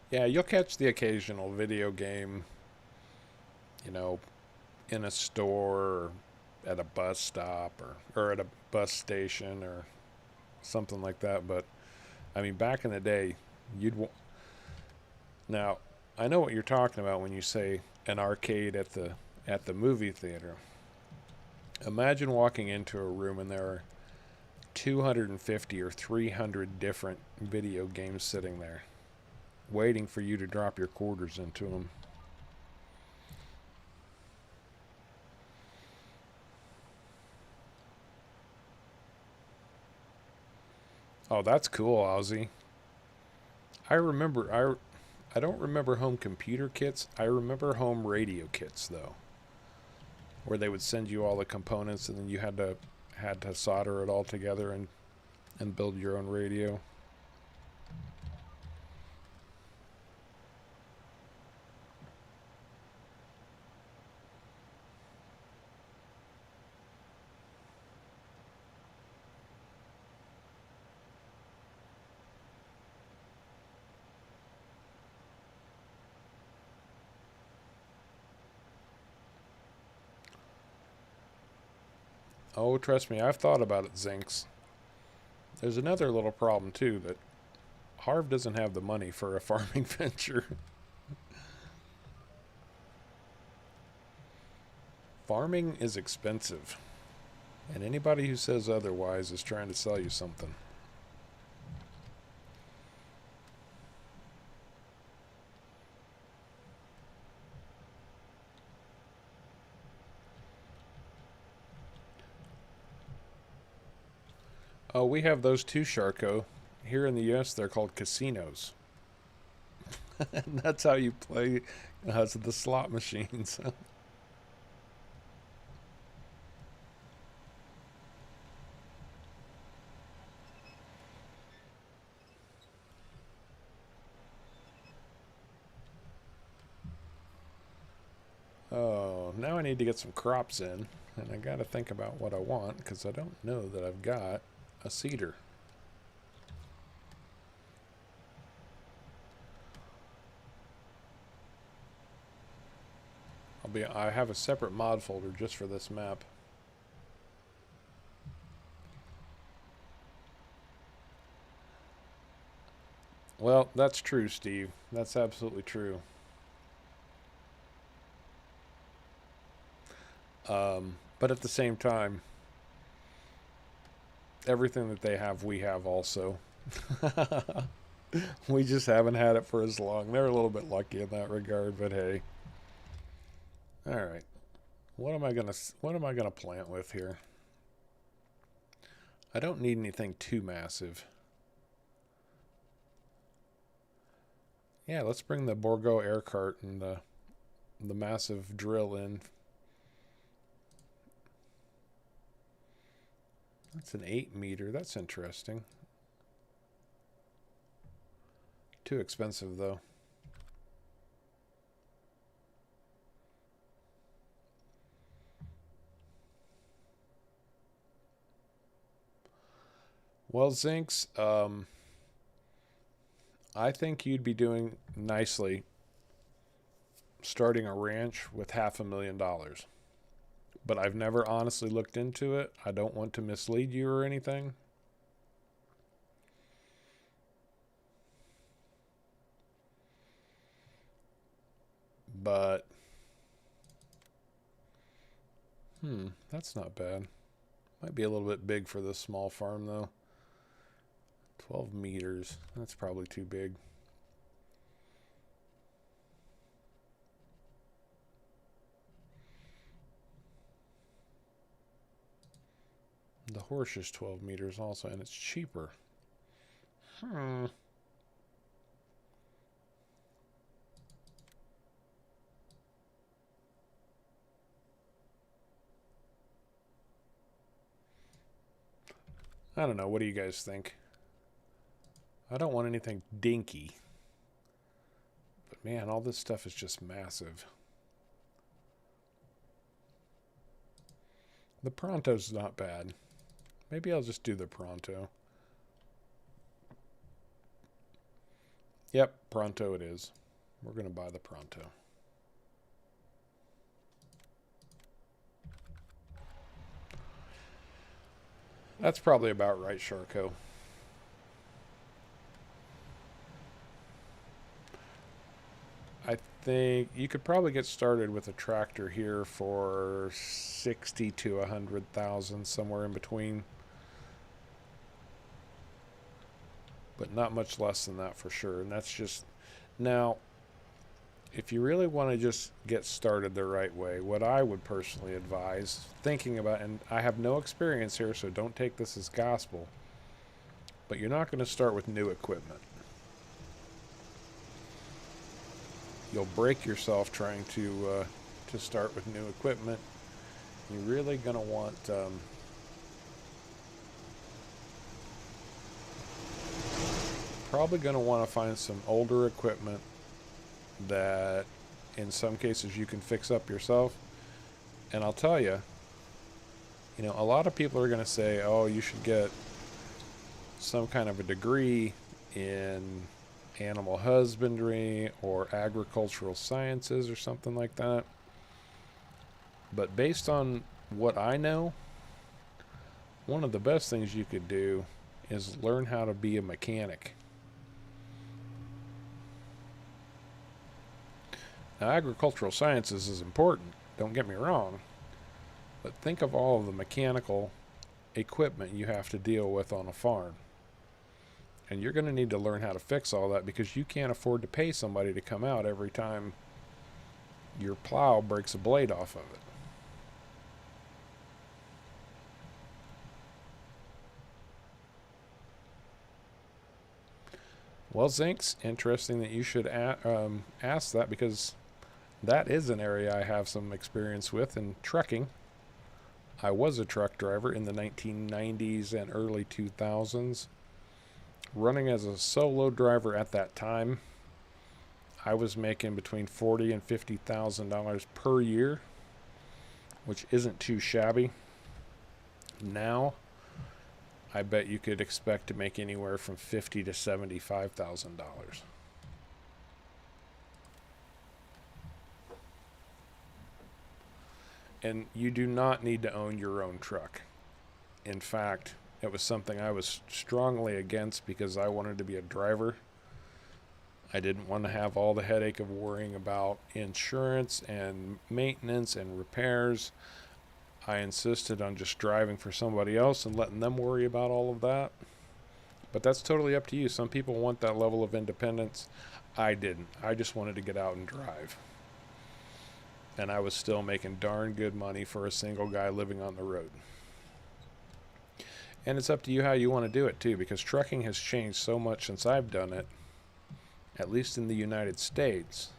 [SPEAKER 1] Yeah, you'll catch the occasional video game, you know, in a store or at a bus stop or at a bus station or something like that. But I mean, back in the day, you'd now I know what you're talking about when you say an arcade at the movie theater. Imagine walking into a room and there are 250 or 300 different video games sitting there, waiting for you to drop your quarters into them. Oh, that's cool, Ozzy. I remember I don't remember home computer kits. I remember home radio kits though, where they would send you all the components and then you had to solder it all together and build your own radio. Oh, trust me, I've thought about it, Zinks. There's another little problem too that Harv doesn't have the money for a farming venture. Farming is expensive, and anybody who says otherwise is trying to sell you something. Oh, we have those too, Sharko. Here in the U.S., they're called casinos. And that's how you play the slot machines. Oh, now I need to get some crops in. And I got to think about what I want because I don't know that I've got a seeder. I have a separate mod folder just for this map. Well, that's true, Steve. That's absolutely true. But at the same time, everything that they have, we have also. We just haven't had it for as long. They're a little bit lucky in that regard, but hey. All right. What am I gonna plant with here? I don't need anything too massive. Yeah, let's bring the Borgo air cart and the massive drill in. That's an 8 meter. That's interesting. Too expensive though. Well, Zinks, I think you'd be doing nicely starting a ranch with $500,000. But I've never honestly looked into it. I don't want to mislead you or anything. But, that's not bad. Might be a little bit big for this small farm, though. 12 meters. That's probably too big. The horse is 12 meters also, and it's cheaper. I don't know. What do you guys think? I don't want anything dinky. But man, all this stuff is just massive. The Pronto's not bad. Maybe I'll just do the Pronto. Yep, Pronto it is. We're going to buy the Pronto. That's probably about right, Sharko. I think you could probably get started with a tractor here for 60 to 100,000, somewhere in between. But not much less than that for sure. And that's just now, if you really want to just get started the right way, what I would personally advise, thinking about, and I have no experience here, so don't take this as gospel, but you're not going to start with new equipment. You'll break yourself trying to start with new equipment. You're really going to want probably going to want to find some older equipment that in some cases you can fix up yourself. And I'll tell you, a lot of people are going to say, oh, you should get some kind of a degree in animal husbandry or agricultural sciences or something like that. But based on what I know, one of the best things you could do is learn how to be a mechanic. Now, agricultural sciences is important, don't get me wrong, but think of all of the mechanical equipment you have to deal with on a farm. And you're going to need to learn how to fix all that because you can't afford to pay somebody to come out every time your plow breaks a blade off of it. Well, Zinks, interesting that you should ask that, because that is an area I have some experience with in trucking. I was a truck driver in the 1990s and early 2000s. Running as a solo driver at that time, I was making between $40,000 and $50,000 per year, which isn't too shabby. Now, I bet you could expect to make anywhere from $50,000 to $75,000. And you do not need to own your own truck. In fact, it was something I was strongly against because I wanted to be a driver. I didn't want to have all the headache of worrying about insurance and maintenance and repairs. I insisted on just driving for somebody else and letting them worry about all of that. But that's totally up to you. Some people want that level of independence. I didn't. I just wanted to get out and drive. And I was still making darn good money for a single guy living on the road. And it's up to you how you want to do it too, because trucking has changed so much since I've done it, at least in the United States,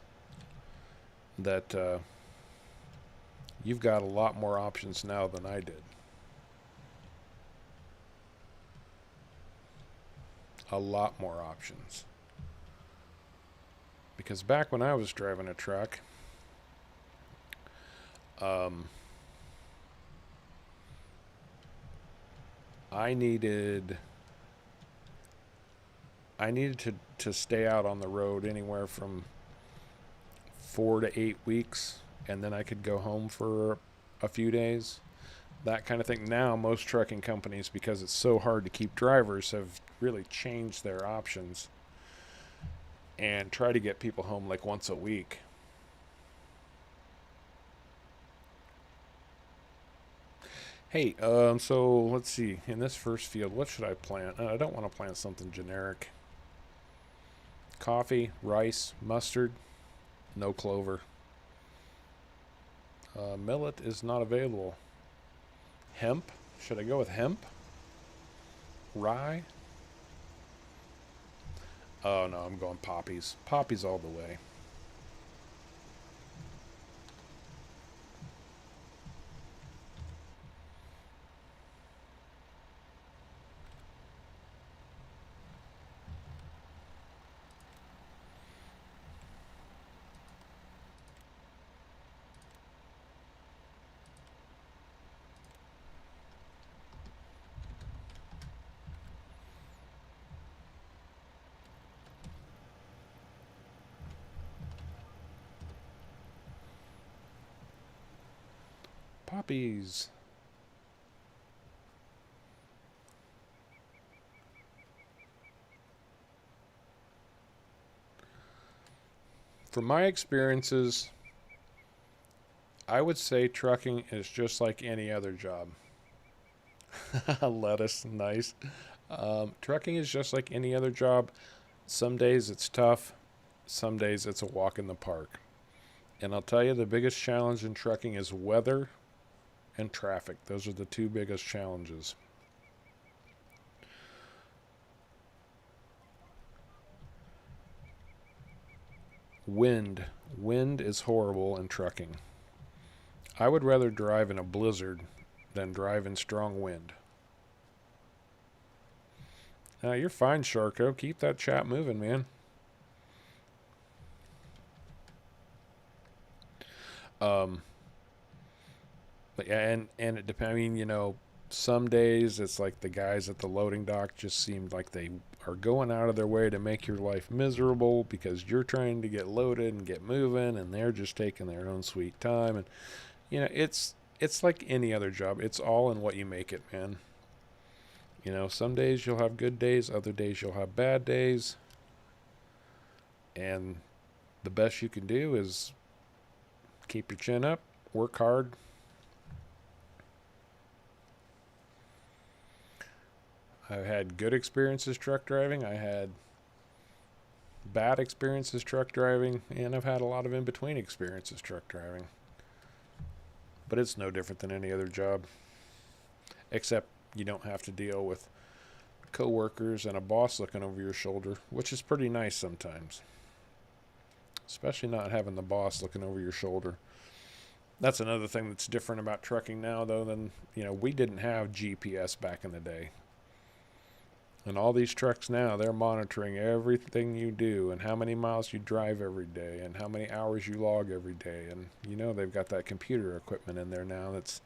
[SPEAKER 1] that you've got a lot more options now than I did. A lot more options. Because back when I was driving a truck, I needed to stay out on the road anywhere from 4 to 8 weeks, and then I could go home for a few days, that kind of thing. Now most trucking companies, because it's so hard to keep drivers, have really changed their options and try to get people home like once a week. Hey, so let's see. In this first field, what should I plant? I don't want to plant something generic. Coffee, rice, mustard, no clover. Millet is not available. Hemp, should I go with hemp? Rye? Oh no, I'm going poppies. Poppies all the way. Poppies. From my experiences, I would say trucking is just like any other job. Lettuce, nice. Trucking is just like any other job. Some days it's tough, some days it's a walk in the park. And I'll tell you, the biggest challenge in trucking is weather and traffic. Those are the two biggest challenges. Wind. Wind is horrible in trucking. I would rather drive in a blizzard than drive in strong wind. You're fine, Sharko. Keep that chat moving, man. But yeah, and it depends. I mean, some days it's like the guys at the loading dock just seem like they are going out of their way to make your life miserable because you're trying to get loaded and get moving, and they're just taking their own sweet time. And it's like any other job. It's all in what you make it, man. Some days you'll have good days, other days you'll have bad days. And the best you can do is keep your chin up, work hard. I've had good experiences truck driving. I had bad experiences truck driving, and I've had a lot of in-between experiences truck driving. But it's no different than any other job, except you don't have to deal with coworkers and a boss looking over your shoulder, which is pretty nice sometimes. Especially not having the boss looking over your shoulder. That's another thing that's different about trucking now, though, than, we didn't have GPS back in the day. And all these trucks now, they're monitoring everything you do and how many miles you drive every day and how many hours you log every day. And, they've got that computer equipment in there now that's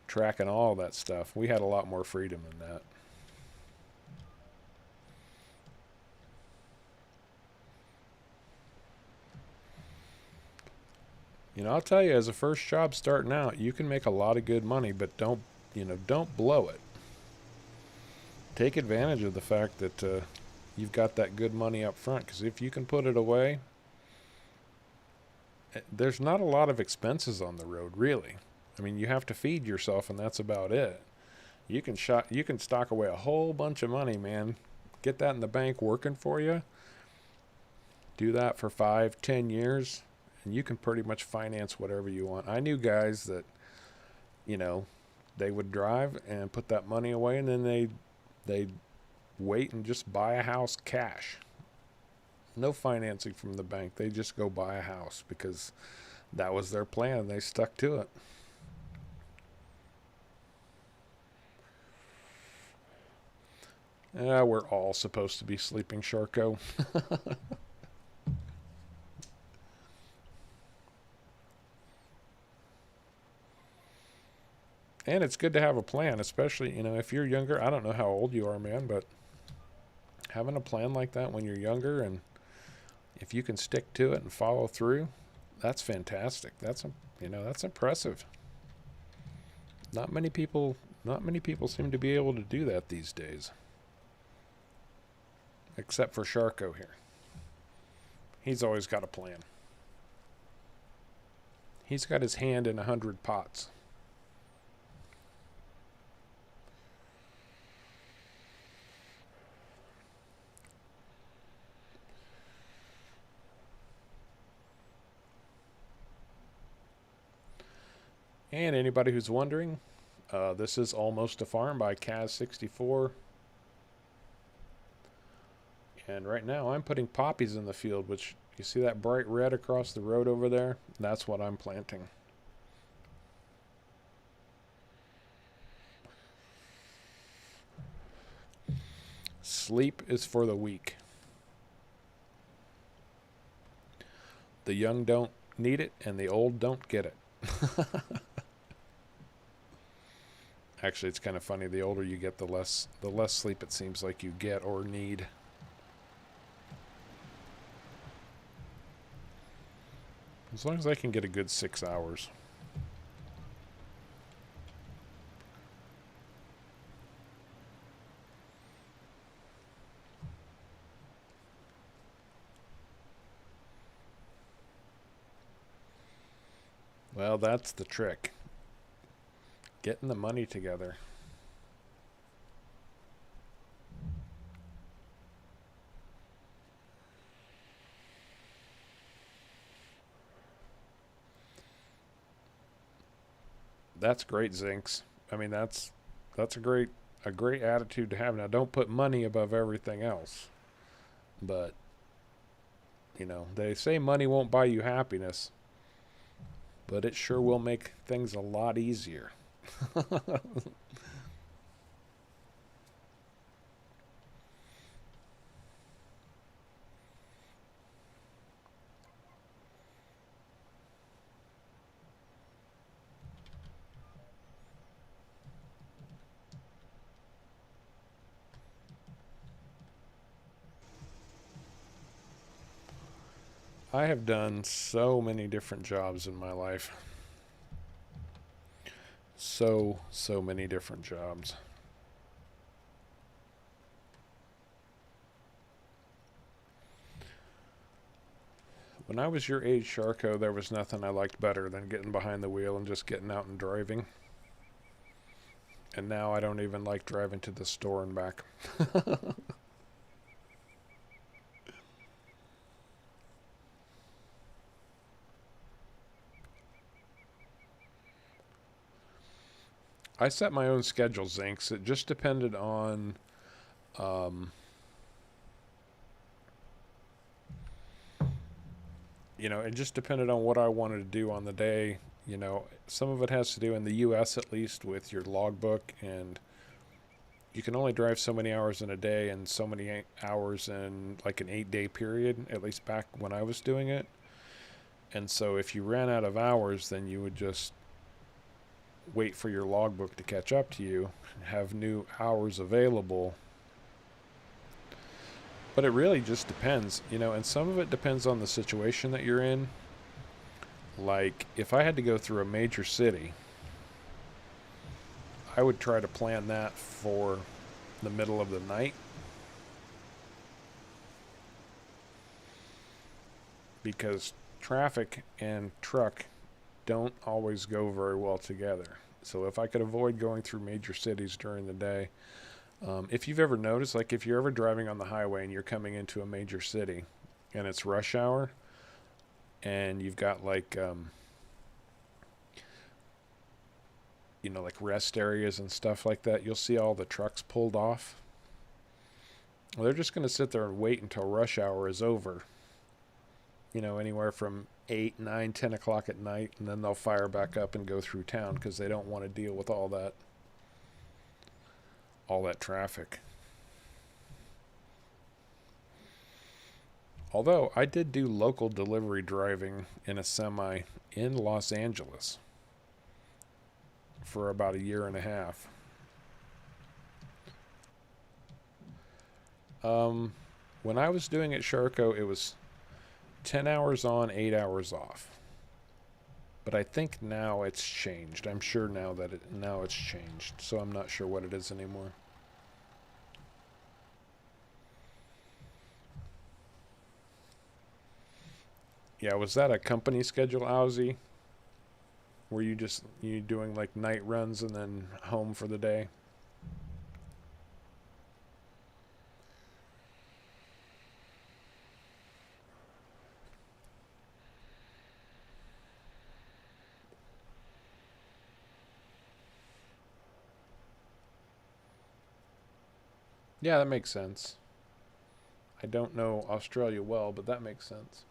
[SPEAKER 1] tracking all that stuff. We had a lot more freedom than that. I'll tell you, as a first job starting out, you can make a lot of good money, but don't blow it. Take advantage of the fact that you've got that good money up front, because if you can put it away, there's not a lot of expenses on the road, really. I mean, you have to feed yourself, and that's about it. You can stock away a whole bunch of money, man. Get that in the bank working for you. Do that for 5-10 years, and you can pretty much finance whatever you want. I knew guys that, they would drive and put that money away, and then they'd wait and just buy a house cash. No financing from the bank. They just go buy a house because that was their plan, and they stuck to it. We're all supposed to be sleeping, Sharko. And it's good to have a plan, especially, if you're younger. I don't know how old you are, man, but having a plan like that when you're younger, and if you can stick to it and follow through, that's fantastic. That's impressive. Not many people seem to be able to do that these days. Except for Sharko here. He's always got a plan. He's got his hand in 100 pots. And anybody who's wondering, this is Almosta Farm by Kaz64. And right now I'm putting poppies in the field, which you see that bright red across the road over there? That's what I'm planting. Sleep is for the weak. The young don't need it, and the old don't get it. Actually, it's kind of funny. The older you get, the less sleep it seems like you get or need. As long as I can get a good 6 hours. Well, that's the trick. Getting the money together. That's great, Zinks. I mean, that's a great attitude to have. Now, don't put money above everything else. But they say money won't buy you happiness, but it sure will make things a lot easier. I have done so many different jobs in my life. So many different jobs. When I was your age, Sharko, there was nothing I liked better than getting behind the wheel and just getting out and driving. And now I don't even like driving to the store and back. I set my own schedule, Zinks. It just depended on Um, it just depended on what I wanted to do on the day. Some of it has to do in the U.S. at least with your logbook, and you can only drive so many hours in a day and so many hours in like an 8-day period, at least back when I was doing it. And so if you ran out of hours, then you would just wait for your logbook to catch up to you, have new hours available. But it really just depends, and some of it depends on the situation that you're in. Like, if I had to go through a major city, I would try to plan that for the middle of the night, because traffic and truck don't always go very well together. So if I could avoid going through major cities during the day, if you've ever noticed, like if you're ever driving on the highway and you're coming into a major city and it's rush hour and you've got like, like rest areas and stuff like that, you'll see all the trucks pulled off. Well, they're just going to sit there and wait until rush hour is over. Anywhere from 8, 9, 10 o'clock at night, and then they'll fire back up and go through town because they don't want to deal with all that traffic. Although I did do local delivery driving in a semi in Los Angeles for about a year and a half. When I was doing it Sharko, it was 10 hours on, 8 hours off. But I think now it's changed. I'm sure now it's changed. So I'm not sure what it is anymore. Yeah, was that a company schedule, Ozzy? Were you doing like night runs and then home for the day? Yeah, that makes sense. I don't know Australia well, but that makes sense.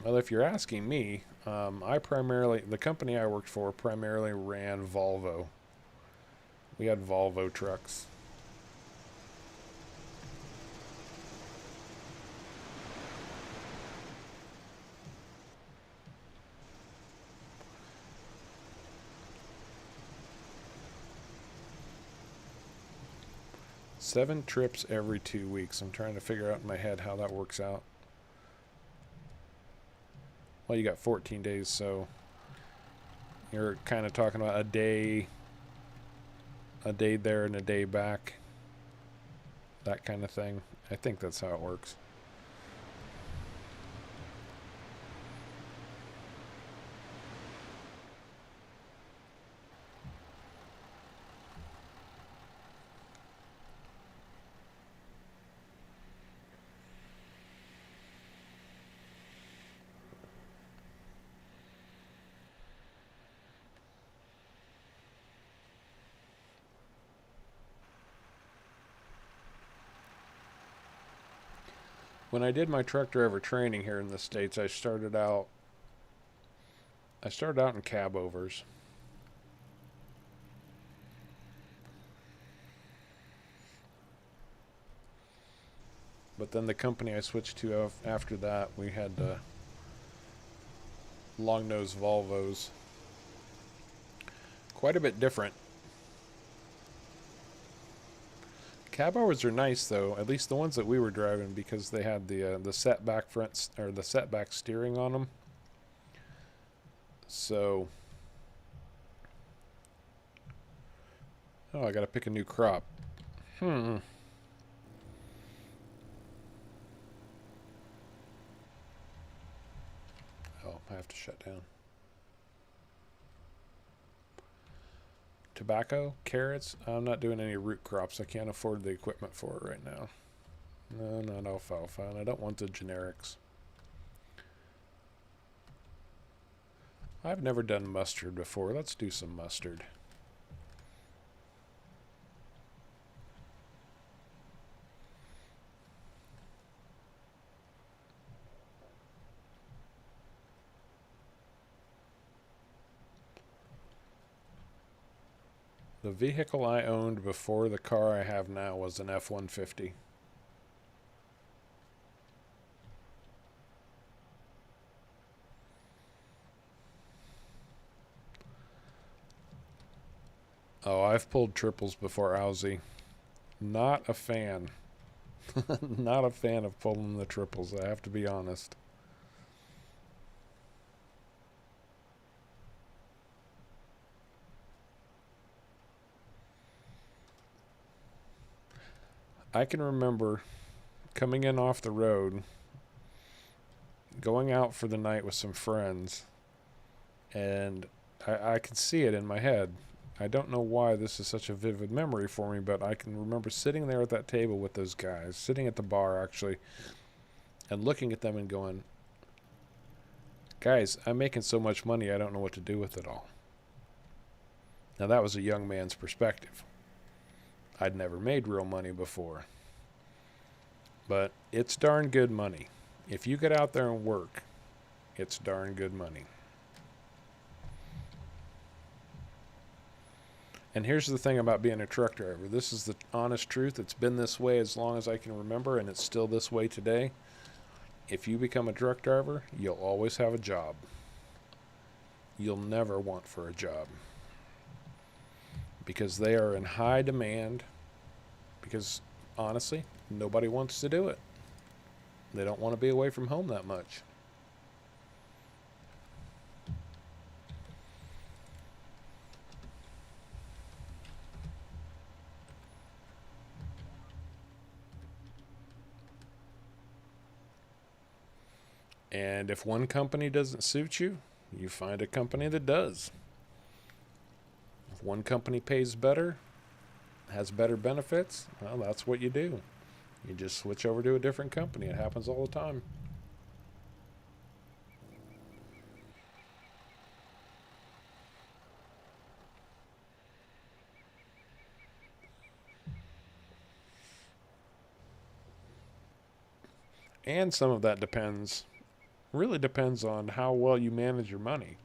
[SPEAKER 1] Well, if you're asking me, the company I worked for primarily ran Volvo. We had Volvo trucks. 7 trips every 2 weeks. I'm trying to figure out in my head how that works out. Well, you got 14 days, so you're kind of talking about a day there and a day back, that kind of thing. I think that's how it works. When I did my truck driver training here in the States, I started out in cab overs. But then the company I switched to after that, we had long nose Volvos. Quite a bit different. Cab overs are nice though, at least the ones that we were driving, because they had the setback front or the setback steering on them. So, I got to pick a new crop. Oh, I have to shut down. Tobacco, carrots. I'm not doing any root crops. I can't afford the equipment for it right now. No, not alfalfa, and I don't want the generics. I've never done mustard before. Let's do some mustard. The vehicle I owned before the car I have now was an F-150. Oh, I've pulled triples before, Owsy. Not a fan. Not a fan of pulling the triples, I have to be honest. I can remember coming in off the road, going out for the night with some friends, and I can see it in my head. I don't know why this is such a vivid memory for me, but I can remember sitting there at that table with those guys, sitting at the bar actually, and looking at them and going, guys, I'm making so much money I don't know what to do with it all. Now that was a young man's perspective. I'd never made real money before. But it's darn good money. If you get out there and work, it's darn good money. And here's the thing about being a truck driver. This is the honest truth. It's been this way as long as I can remember, and it's still this way today. If you become a truck driver, you'll always have a job. You'll never want for a job. Because they are in high demand. Because, honestly, nobody wants to do it. They don't want to be away from home that much. And if one company doesn't suit you, you find a company that does. If one company pays better, has better benefits, well, that's what you do. You just switch over to a different company. It happens all the time. And some of that really depends on how well you manage your money.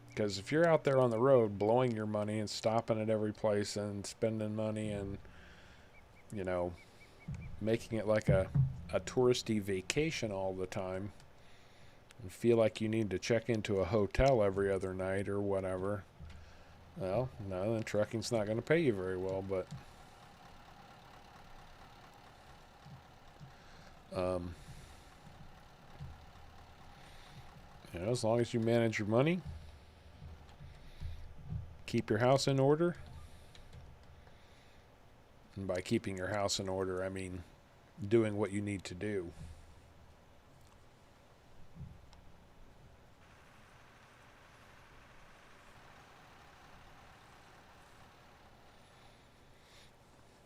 [SPEAKER 1] Because if you're out there on the road blowing your money and stopping at every place and spending money and, you know, making it like a touristy vacation all the time and feel like you need to check into a hotel every other night or whatever, well, no, then trucking's not going to pay you very well. But you know, as long as you manage your money, keep your house in order. And by keeping your house in order, I mean doing what you need to do.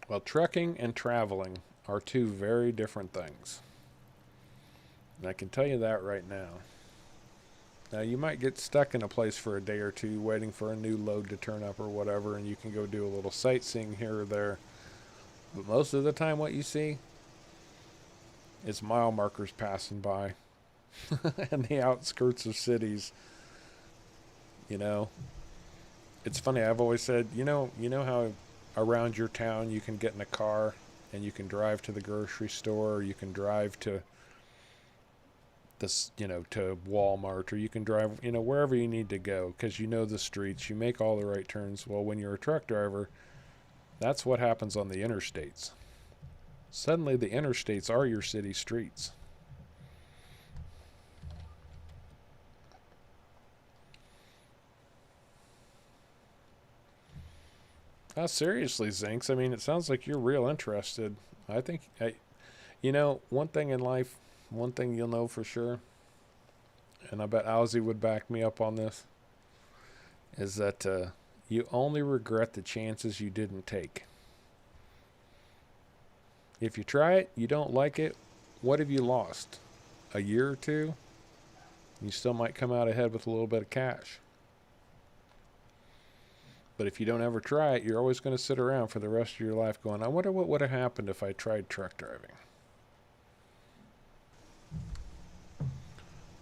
[SPEAKER 1] Well, trucking and traveling are two very different things. And I can tell you that right now. Now, you might get stuck in a place for a day or two waiting for a new load to turn up or whatever, and you can go do a little sightseeing here or there. But most of the time what you see is mile markers passing by and the outskirts of cities. You know, it's funny. I've always said, you know how around your town you can get in a car and you can drive to the grocery store, or you can drive to this, to Walmart, or you can drive, wherever you need to go because you know the streets, you make all the right turns. Well, when you're a truck driver, that's what happens on the interstates. Suddenly the interstates are your city streets. Seriously, Zinks, I mean, it sounds like you're real interested. I think, one thing in life, one thing you'll know for sure, and I bet Owsy would back me up on this, is that you only regret the chances you didn't take. If you try it, you don't like it, what have you lost? A year or two? You still might come out ahead with a little bit of cash. But if you don't ever try it, you're always going to sit around for the rest of your life going, I wonder what would have happened if I tried truck driving.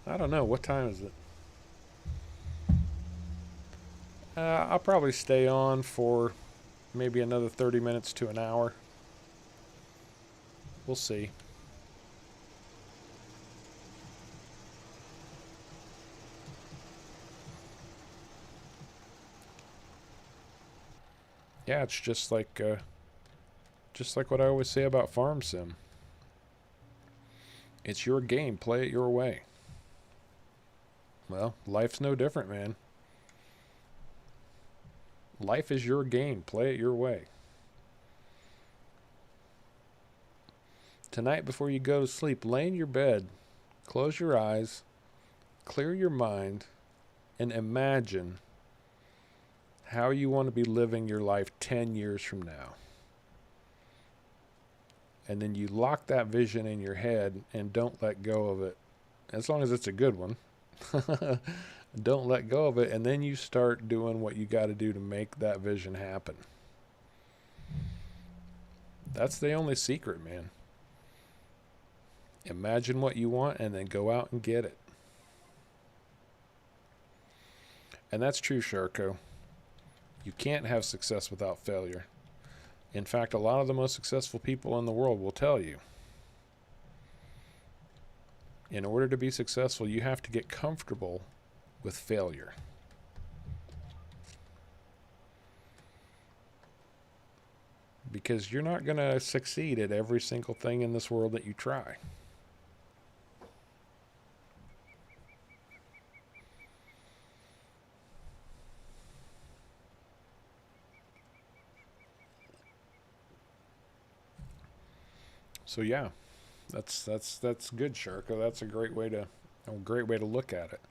[SPEAKER 1] I don't know. What time is it? I'll probably stay on for maybe another 30 minutes to an hour. We'll see. Yeah, it's just like what I always say about Farm Sim. It's your game. Play it your way. Well, life's no different, man. Life is your game. Play it your way. Tonight, before you go to sleep, lay in your bed, close your eyes, clear your mind, and imagine how you want to be living your life 10 years from now. And then you lock that vision in your head and don't let go of it, as long as it's a good one. Don't let go of it, and then you start doing what you got to do to make that vision happen. That's the only secret, man. Imagine what you want and then go out and get it. And that's true, Sharko. You can't have success without failure. In fact, a lot of the most successful people in the world will tell you, in order to be successful, you have to get comfortable with failure. Because you're not going to succeed at every single thing in this world that you try. So yeah, that's good, Sharko. That's a great way to look at it.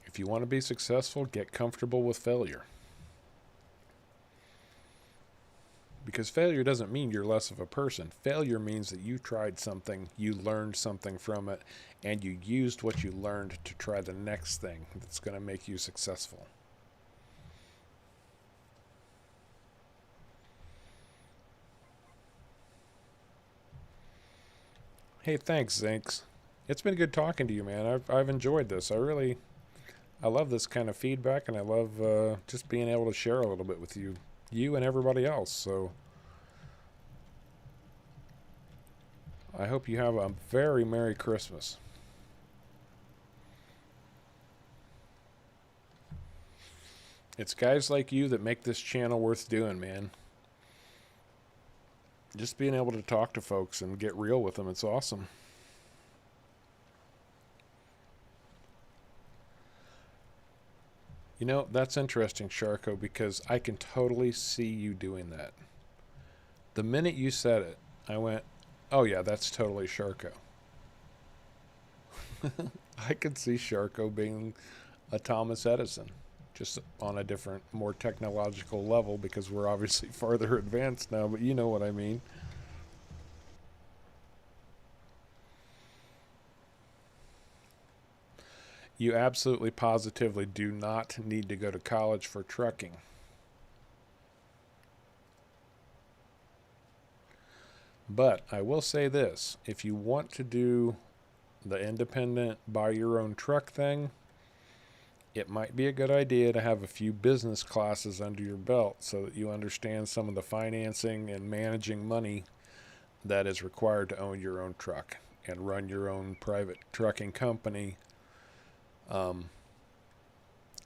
[SPEAKER 1] If you want to be successful, get comfortable with failure. Because failure doesn't mean you're less of a person. Failure means that you tried something, you learned something from it, and you used what you learned to try the next thing that's going to make you successful. Hey, thanks, Zinks. It's been good talking to you, man. I've enjoyed this. I love this kind of feedback, and I love just being able to share a little bit with you and everybody else. So I hope you have a very Merry Christmas. It's guys like you that make this channel worth doing, man. Just being able to talk to folks and get real with them, it's awesome. You know, that's interesting, Sharko, because I can totally see you doing that. The minute you said it, I went, oh yeah, that's totally Sharko. I could see Sharko being a Thomas Edison, just on a different, more technological level, because we're obviously farther advanced now, but you know what I mean. You absolutely positively do not need to go to college for trucking. But I will say this, if you want to do the independent buy your own truck thing, it might be a good idea to have a few business classes under your belt so that you understand some of the financing and managing money that is required to own your own truck and run your own private trucking company.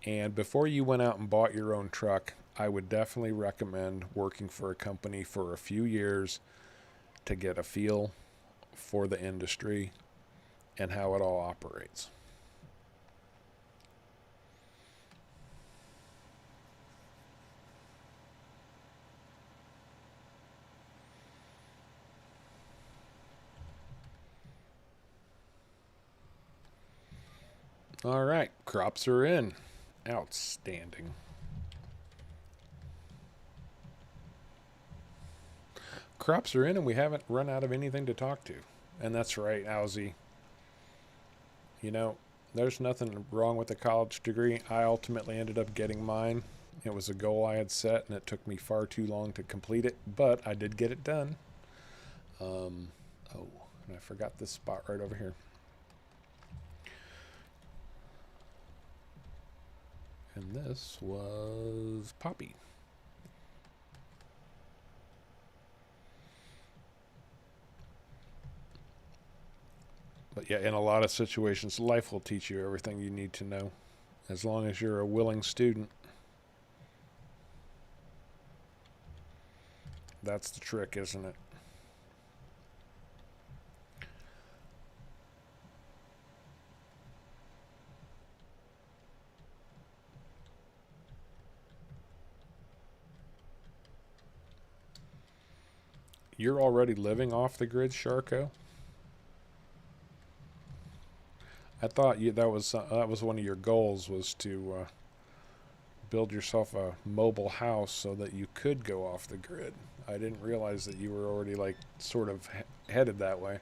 [SPEAKER 1] And before you went out and bought your own truck, I would definitely recommend working for a company for a few years to get a feel for the industry and how it all operates. All right, crops are in. Outstanding. Crops are in and we haven't run out of anything to talk to. And that's right, Owzy. You know, there's nothing wrong with a college degree. I ultimately ended up getting mine. It was a goal I had set, and it took me far too long to complete it, but I did get it done. Oh, and I forgot this spot right over here. And this was Poppy. But yeah, in a lot of situations, life will teach you everything you need to know, as long as you're a willing student. That's the trick, isn't it? You're already living off the grid, Sharko? I thought that was one of your goals, was to build yourself a mobile house so that you could go off the grid. I didn't realize that you were already like sort of headed that way.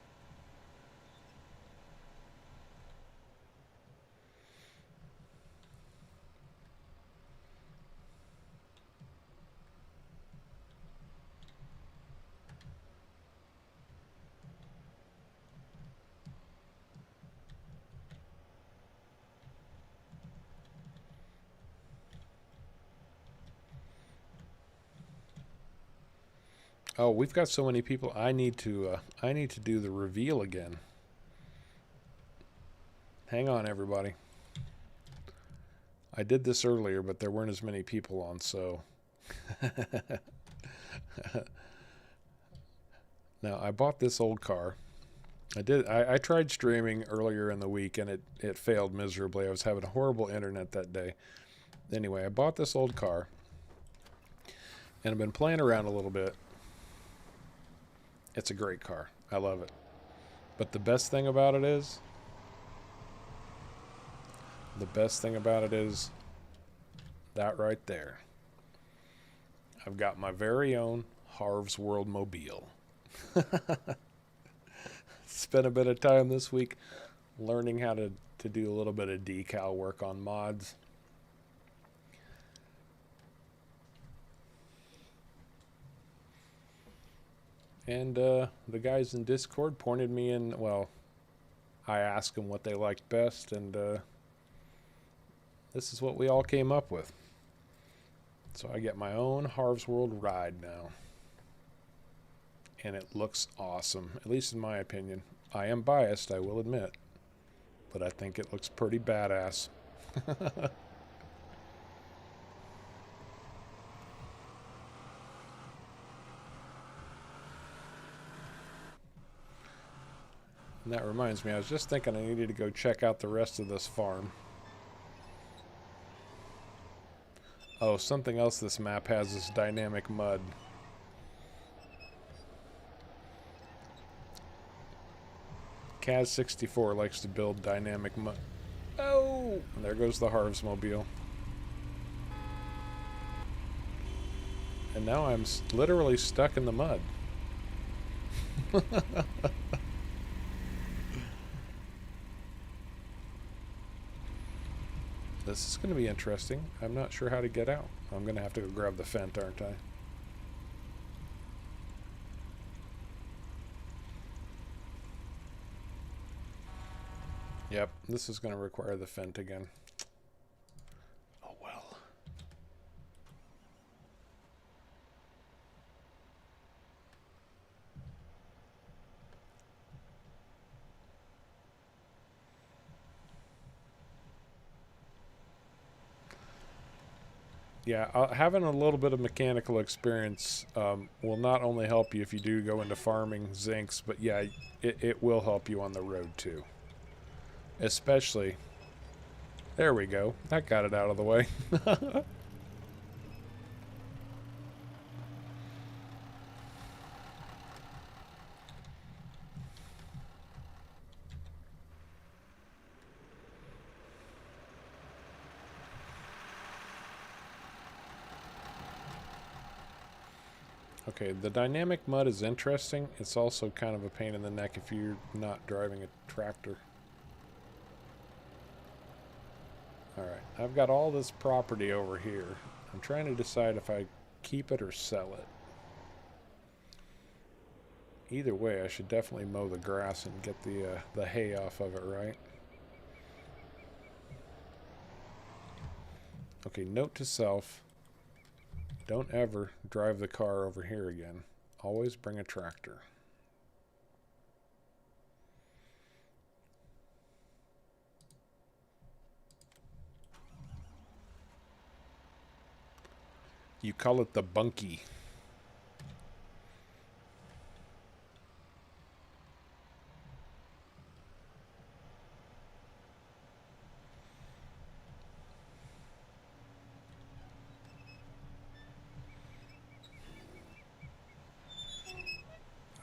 [SPEAKER 1] Oh, we've got so many people. I need to do the reveal again. Hang on, everybody. I did this earlier, but there weren't as many people on, so. Now, I bought this old car. I tried streaming earlier in the week, and it failed miserably. I was having horrible internet that day. Anyway, I bought this old car, and I've been playing around a little bit. It's a great car. I love it. But the best thing about it is that right there. I've got my very own Harv's World Mobile. Spent a bit of time this week learning how to do a little bit of decal work on mods. And the guys in Discord pointed me in, well, I asked them what they liked best, and this is what we all came up with. So I get my own Harv's World ride now. And it looks awesome, at least in my opinion. I am biased, I will admit, but I think it looks pretty badass. And that reminds me, I was just thinking I needed to go check out the rest of this farm. Oh, something else this map has is dynamic mud. Kaz64 likes to build dynamic mud. Oh! And there goes the Harv's Mobile. And now I'm literally stuck in the mud. This is going to be interesting. I'm not sure how to get out. I'm going to have to go grab the Fent, aren't I? Yep, this is going to require the Fent again. Oh well. Yeah, having a little bit of mechanical experience will not only help you if you do go into farming zincs, but yeah, it will help you on the road too. Especially, there we go. That got it out of the way. Okay, the dynamic mud is interesting. It's also kind of a pain in the neck if you're not driving a tractor. Alright, I've got all this property over here. I'm trying to decide if I keep it or sell it. Either way, I should definitely mow the grass and get the hay off of it, right? Okay, note to self. Don't ever drive the car over here again. Always bring a tractor. You call it the bunkie.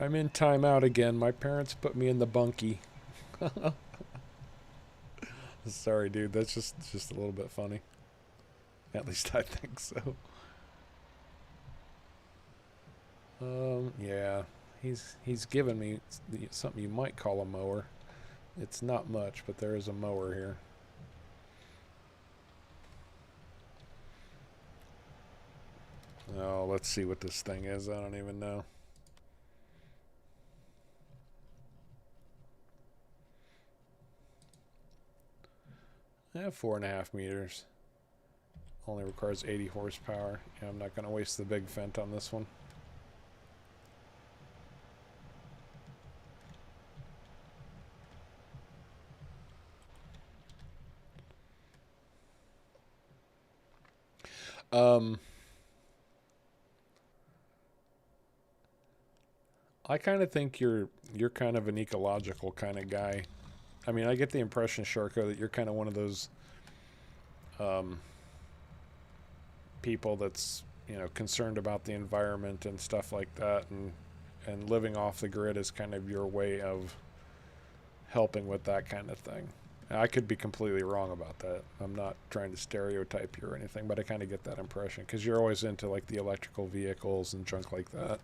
[SPEAKER 1] I'm in timeout again. My parents put me in the bunkie. Sorry, dude. That's just a little bit funny. At least I think so. Yeah. He's given me something you might call a mower. It's not much, but there is a mower here. Oh, let's see what this thing is. I don't even know. I have 4.5 meters. Only requires 80 horsepower. Yeah, I'm not going to waste the big Fendt on this one. I kind of think you're kind of an ecological kind of guy. I mean, I get the impression, Sharko, that you're kind of one of those people that's, you know, concerned about the environment and stuff like that, and living off the grid is kind of your way of helping with that kind of thing. I could be completely wrong about that. I'm not trying to stereotype you or anything, but I kind of get that impression because you're always into like the electrical vehicles and junk like that.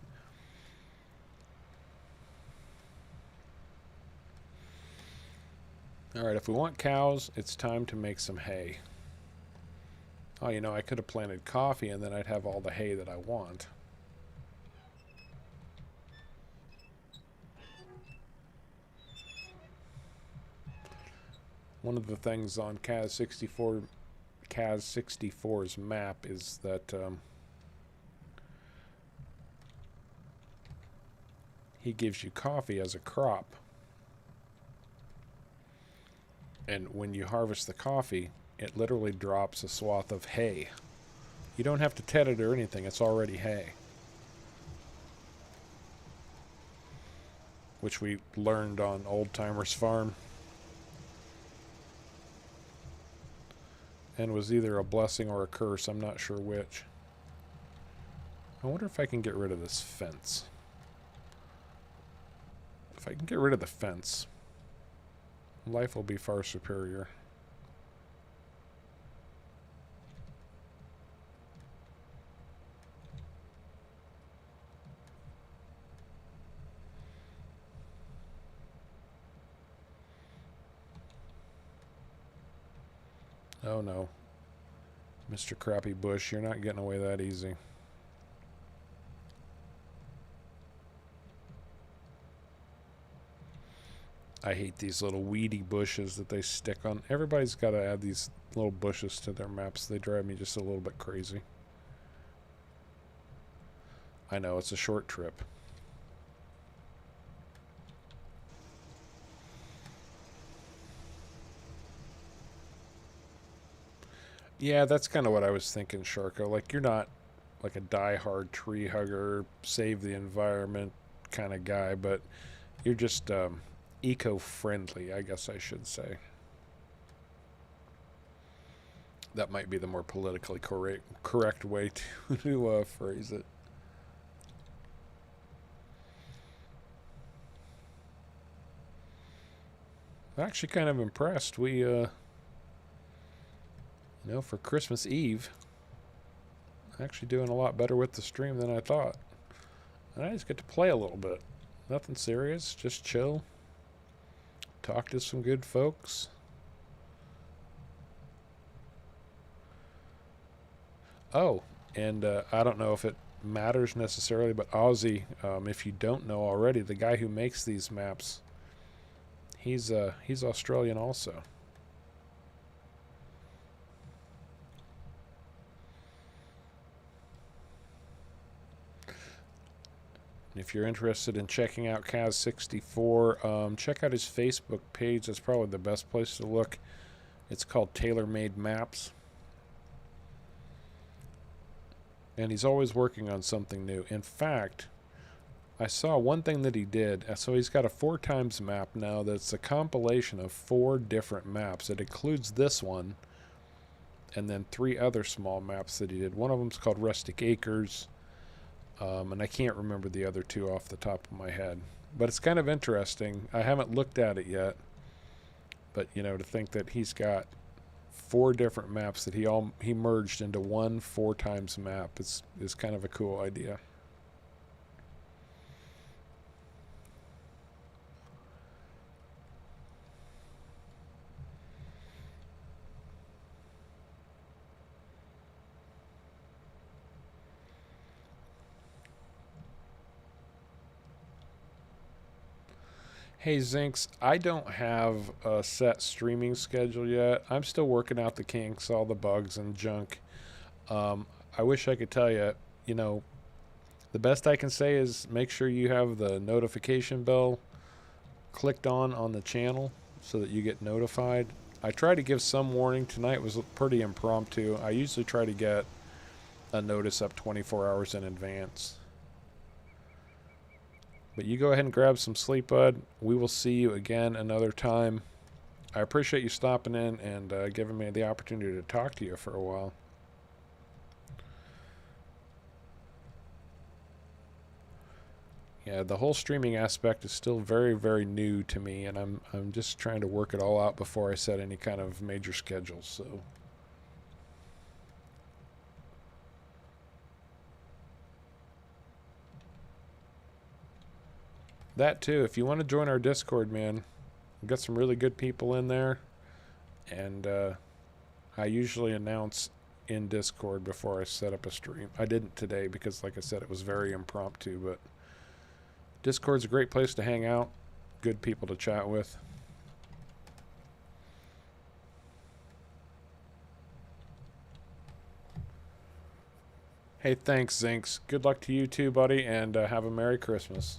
[SPEAKER 1] Alright, if we want cows, it's time to make some hay. Oh, you know, I could have planted coffee and then I'd have all the hay that I want. One of the things on Kaz64's map is that he gives you coffee as a crop. And when you harvest the coffee, it literally drops a swath of hay. You don't have to ted it or anything, it's already hay. Which we learned on Old Timers Farm. And was either a blessing or a curse, I'm not sure which. I wonder if I can get rid of this fence. If I can get rid of the fence, life will be far superior. Oh no. Mr. Crappy Bush, you're not getting away that easy. I hate these little weedy bushes that they stick on. Everybody's got to add these little bushes to their maps. They drive me just a little bit crazy. I know, it's a short trip. Yeah, that's kind of what I was thinking, Sharko. Like, you're not like a die-hard tree hugger, save the environment kind of guy, but you're just eco-friendly, I guess I should say. That might be the more politically correct way to phrase it. I'm actually kind of impressed. We, you know, for Christmas Eve, actually doing a lot better with the stream than I thought. And I just get to play a little bit. Nothing serious, just chill. Talk to some good folks. Oh, and I don't know if it matters necessarily, but Ozzy, if you don't know already, the guy who makes these maps, he's Australian also. And if you're interested in checking out Kaz64, check out his Facebook page. That's probably the best place to look. It's called Tailor Made Maps. And he's always working on something new. In fact, I saw one thing that he did. So he's got a 4x map now that's a compilation of 4 different maps. It includes this one and then 3 other small maps that he did. One of them's called Rustic Acres, and I can't remember the other 2 off the top of my head. But it's kind of interesting. I haven't looked at it yet, but you know, to think that he's got 4 different maps that he merged into one 4x map is kind of a cool idea. Hey Zinks, I don't have a set streaming schedule yet. I'm still working out the kinks, all the bugs and junk. I wish I could tell you, you know, the best I can say is make sure you have the notification bell clicked on the channel so that you get notified. I try to give some warning. Tonight was pretty impromptu. I usually try to get a notice up 24 hours in advance. But you go ahead and grab some sleep, bud. We will see you again another time. I appreciate you stopping in and giving me the opportunity to talk to you for a while. Yeah, the whole streaming aspect is still very, very new to me, and I'm just trying to work it all out before I set any kind of major schedule. So. That too, if you want to join our Discord, man, we've got some really good people in there, and I usually announce in Discord before I set up a stream. I didn't today because, like I said, it was very impromptu, but Discord's a great place to hang out, good people to chat with. Hey, thanks, Zinks. Good luck to you too, buddy, and have a Merry Christmas.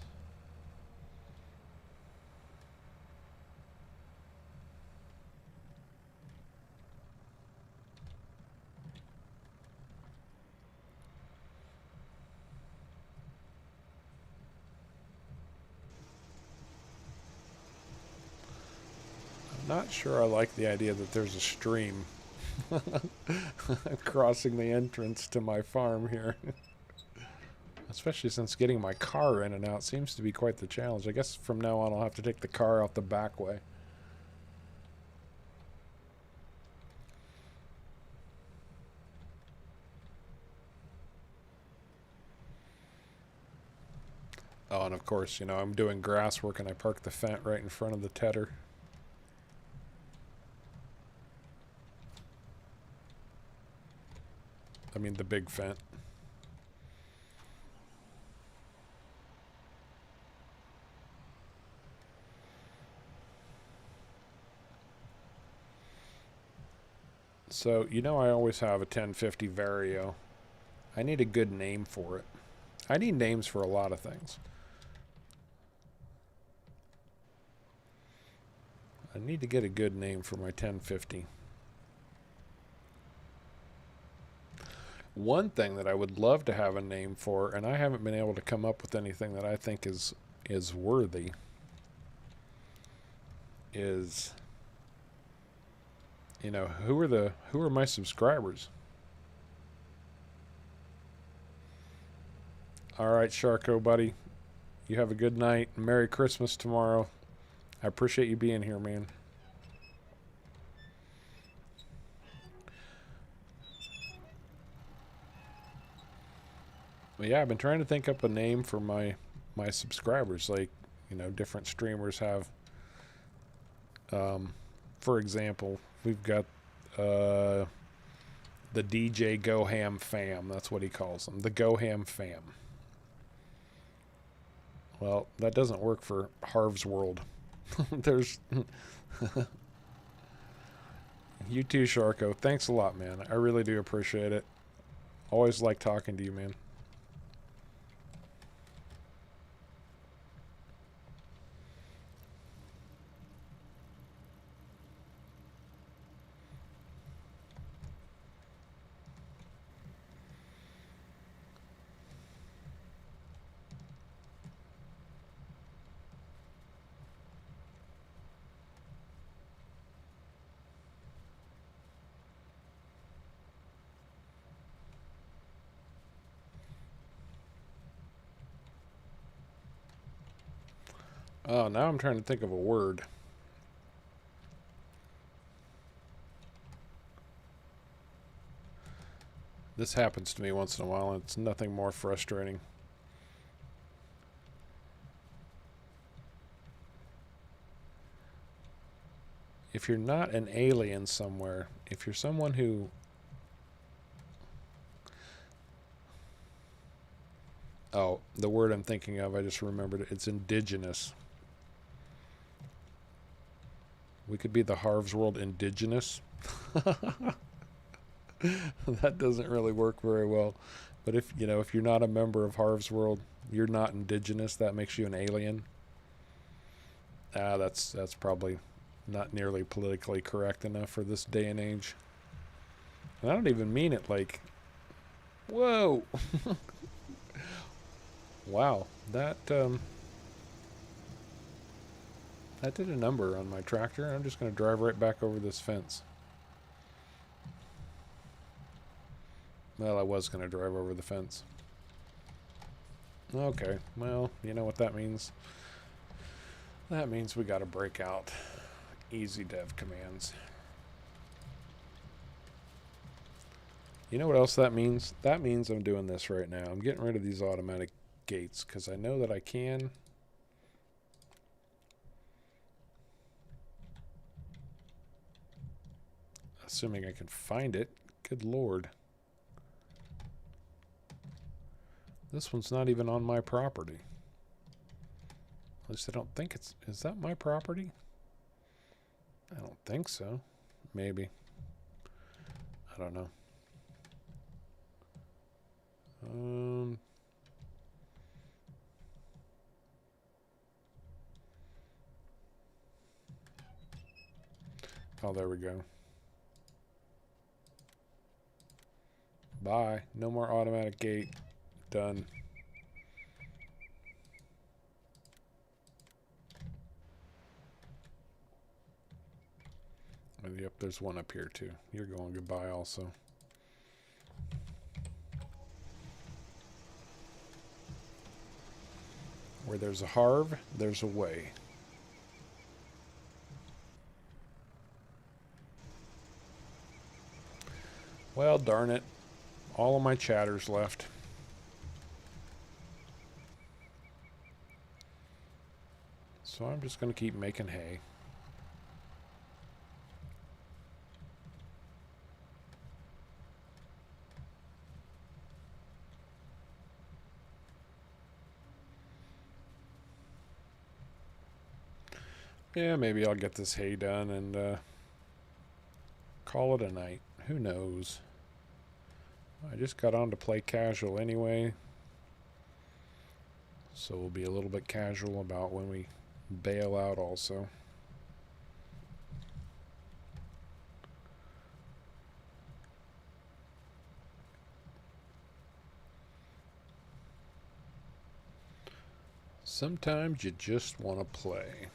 [SPEAKER 1] Not sure I like the idea that there's a stream crossing the entrance to my farm here. Especially since getting my car in and out seems to be quite the challenge. I guess from now on I'll have to take the car out the back way. Oh, and of course, you know, I'm doing grass work and I park the Fent right in front of the tedder. I mean, the big Fent. So, you know I always have a 1050 Vario. I need a good name for it. I need names for a lot of things. I need to get a good name for my 1050. One thing that I would love to have a name for, and I haven't been able to come up with anything that I think is worthy, is, you know, who are my subscribers? All right, Sharko, buddy. You have a good night. Merry Christmas tomorrow. I appreciate you being here, man. But yeah, I've been trying to think up a name for my subscribers. Like, you know, different streamers have. For example, we've got The DJ Go Ham fam. That's what he calls them. The Go Ham fam. Well, that doesn't work for Harv's World. There's... You too, Sharko. Thanks a lot, man. I really do appreciate it. Always like talking to you, man. Oh, now I'm trying to think of a word. This happens to me once in a while, and it's nothing more frustrating. If you're not an alien somewhere, if you're someone who... Oh, the word I'm thinking of, I just remembered it. It's indigenous. We could be the Harv's World indigenous. That doesn't really work very well. But if if you're not a member of Harv's World, you're not indigenous. That makes you an alien. That's probably not nearly politically correct enough for this day and age. And I don't even mean it like, whoa. Wow, that did a number on my tractor. I'm just going to drive right back over this fence. Well, I was going to drive over the fence. Okay, well, you know what that means? That means we got to break out easy dev commands. You know what else that means? That means I'm doing this right now. I'm getting rid of these automatic gates because I know that I can. Assuming I can find it. Good Lord. This one's not even on my property. At least I don't think it's... Is that my property? I don't think so. Maybe. I don't know. Oh, there we go. Bye. No more automatic gate. Done. And yep, there's one up here too. You're going goodbye also. Where there's a Harv, there's a way. Well, darn it. All of my chatter's left. So I'm just going to keep making hay. Yeah, maybe I'll get this hay done and call it a night. Who knows? I just got on to play casual anyway. So we'll be a little bit casual about when we bail out also. Sometimes you just want to play.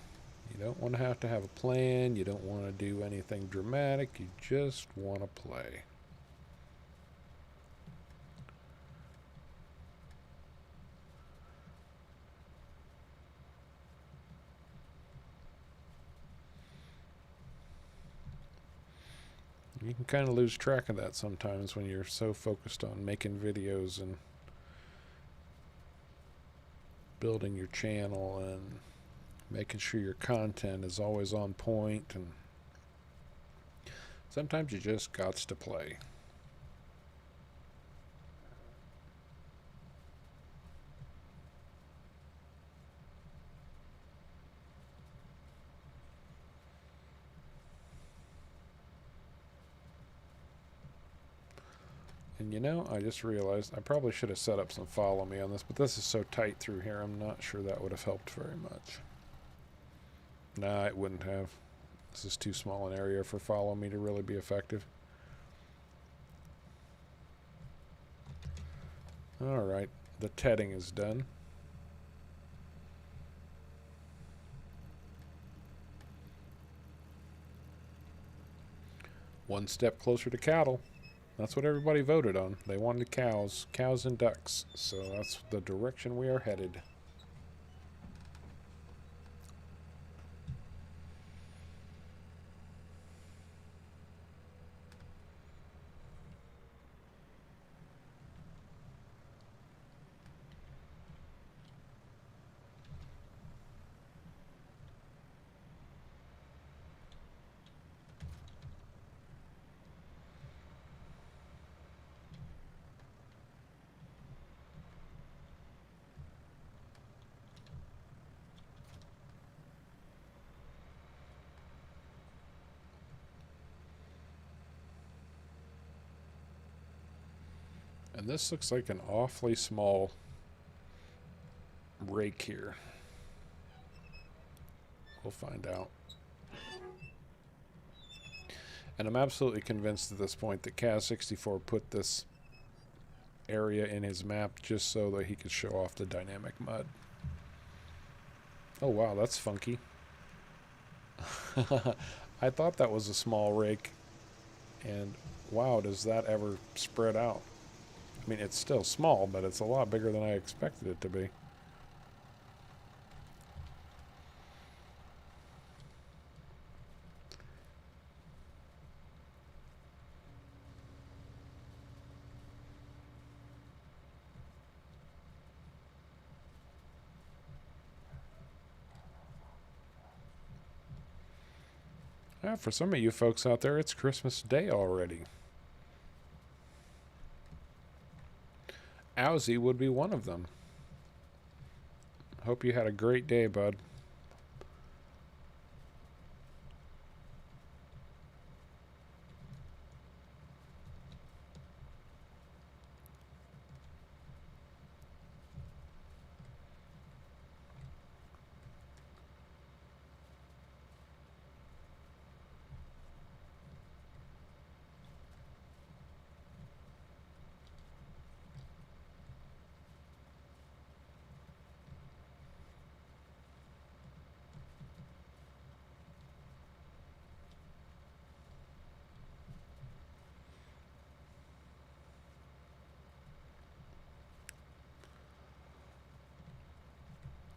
[SPEAKER 1] You don't want to have a plan. You don't want to do anything dramatic. You just want to play. You can kind of lose track of that sometimes when you're so focused on making videos and building your channel and making sure your content is always on point, and sometimes you just gots to play. And you know, I just realized I probably should have set up some follow me on this, but this is so tight through here, I'm not sure that would have helped very much. Nah, it wouldn't have. This is too small an area for follow me to really be effective. Alright, the tedding is done. One step closer to cattle. That's what everybody voted on. They wanted cows and ducks. So that's the direction we are headed. And this looks like an awfully small rake here. We'll find out. And I'm absolutely convinced at this point that Kaz64 put this area in his map just so that he could show off the dynamic mud. Oh wow, that's funky. I thought that was a small rake, and wow, does that ever spread out. I mean, it's still small, but it's a lot bigger than I expected it to be. Yeah, for some of you folks out there, it's Christmas Day already. Owzie would be one of them. Hope you had a great day, bud.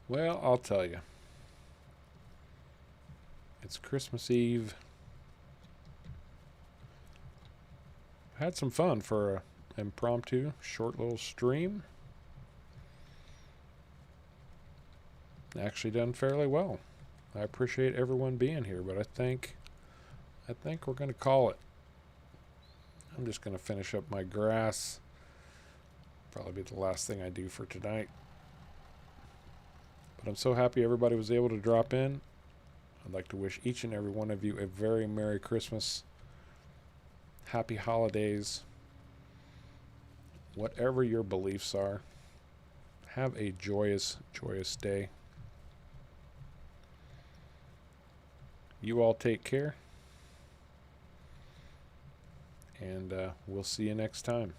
[SPEAKER 1] Well, I'll tell you. It's Christmas Eve. Had some fun for an impromptu, short little stream. Actually done fairly well. I appreciate everyone being here, but I think we're going to call it. I'm just going to finish up my grass. Probably be the last thing I do for tonight. But I'm so happy everybody was able to drop in. I'd like to wish each and every one of you a very Merry Christmas. Happy holidays. Whatever your beliefs are, have a joyous, joyous day. You all take care. And we'll see you next time.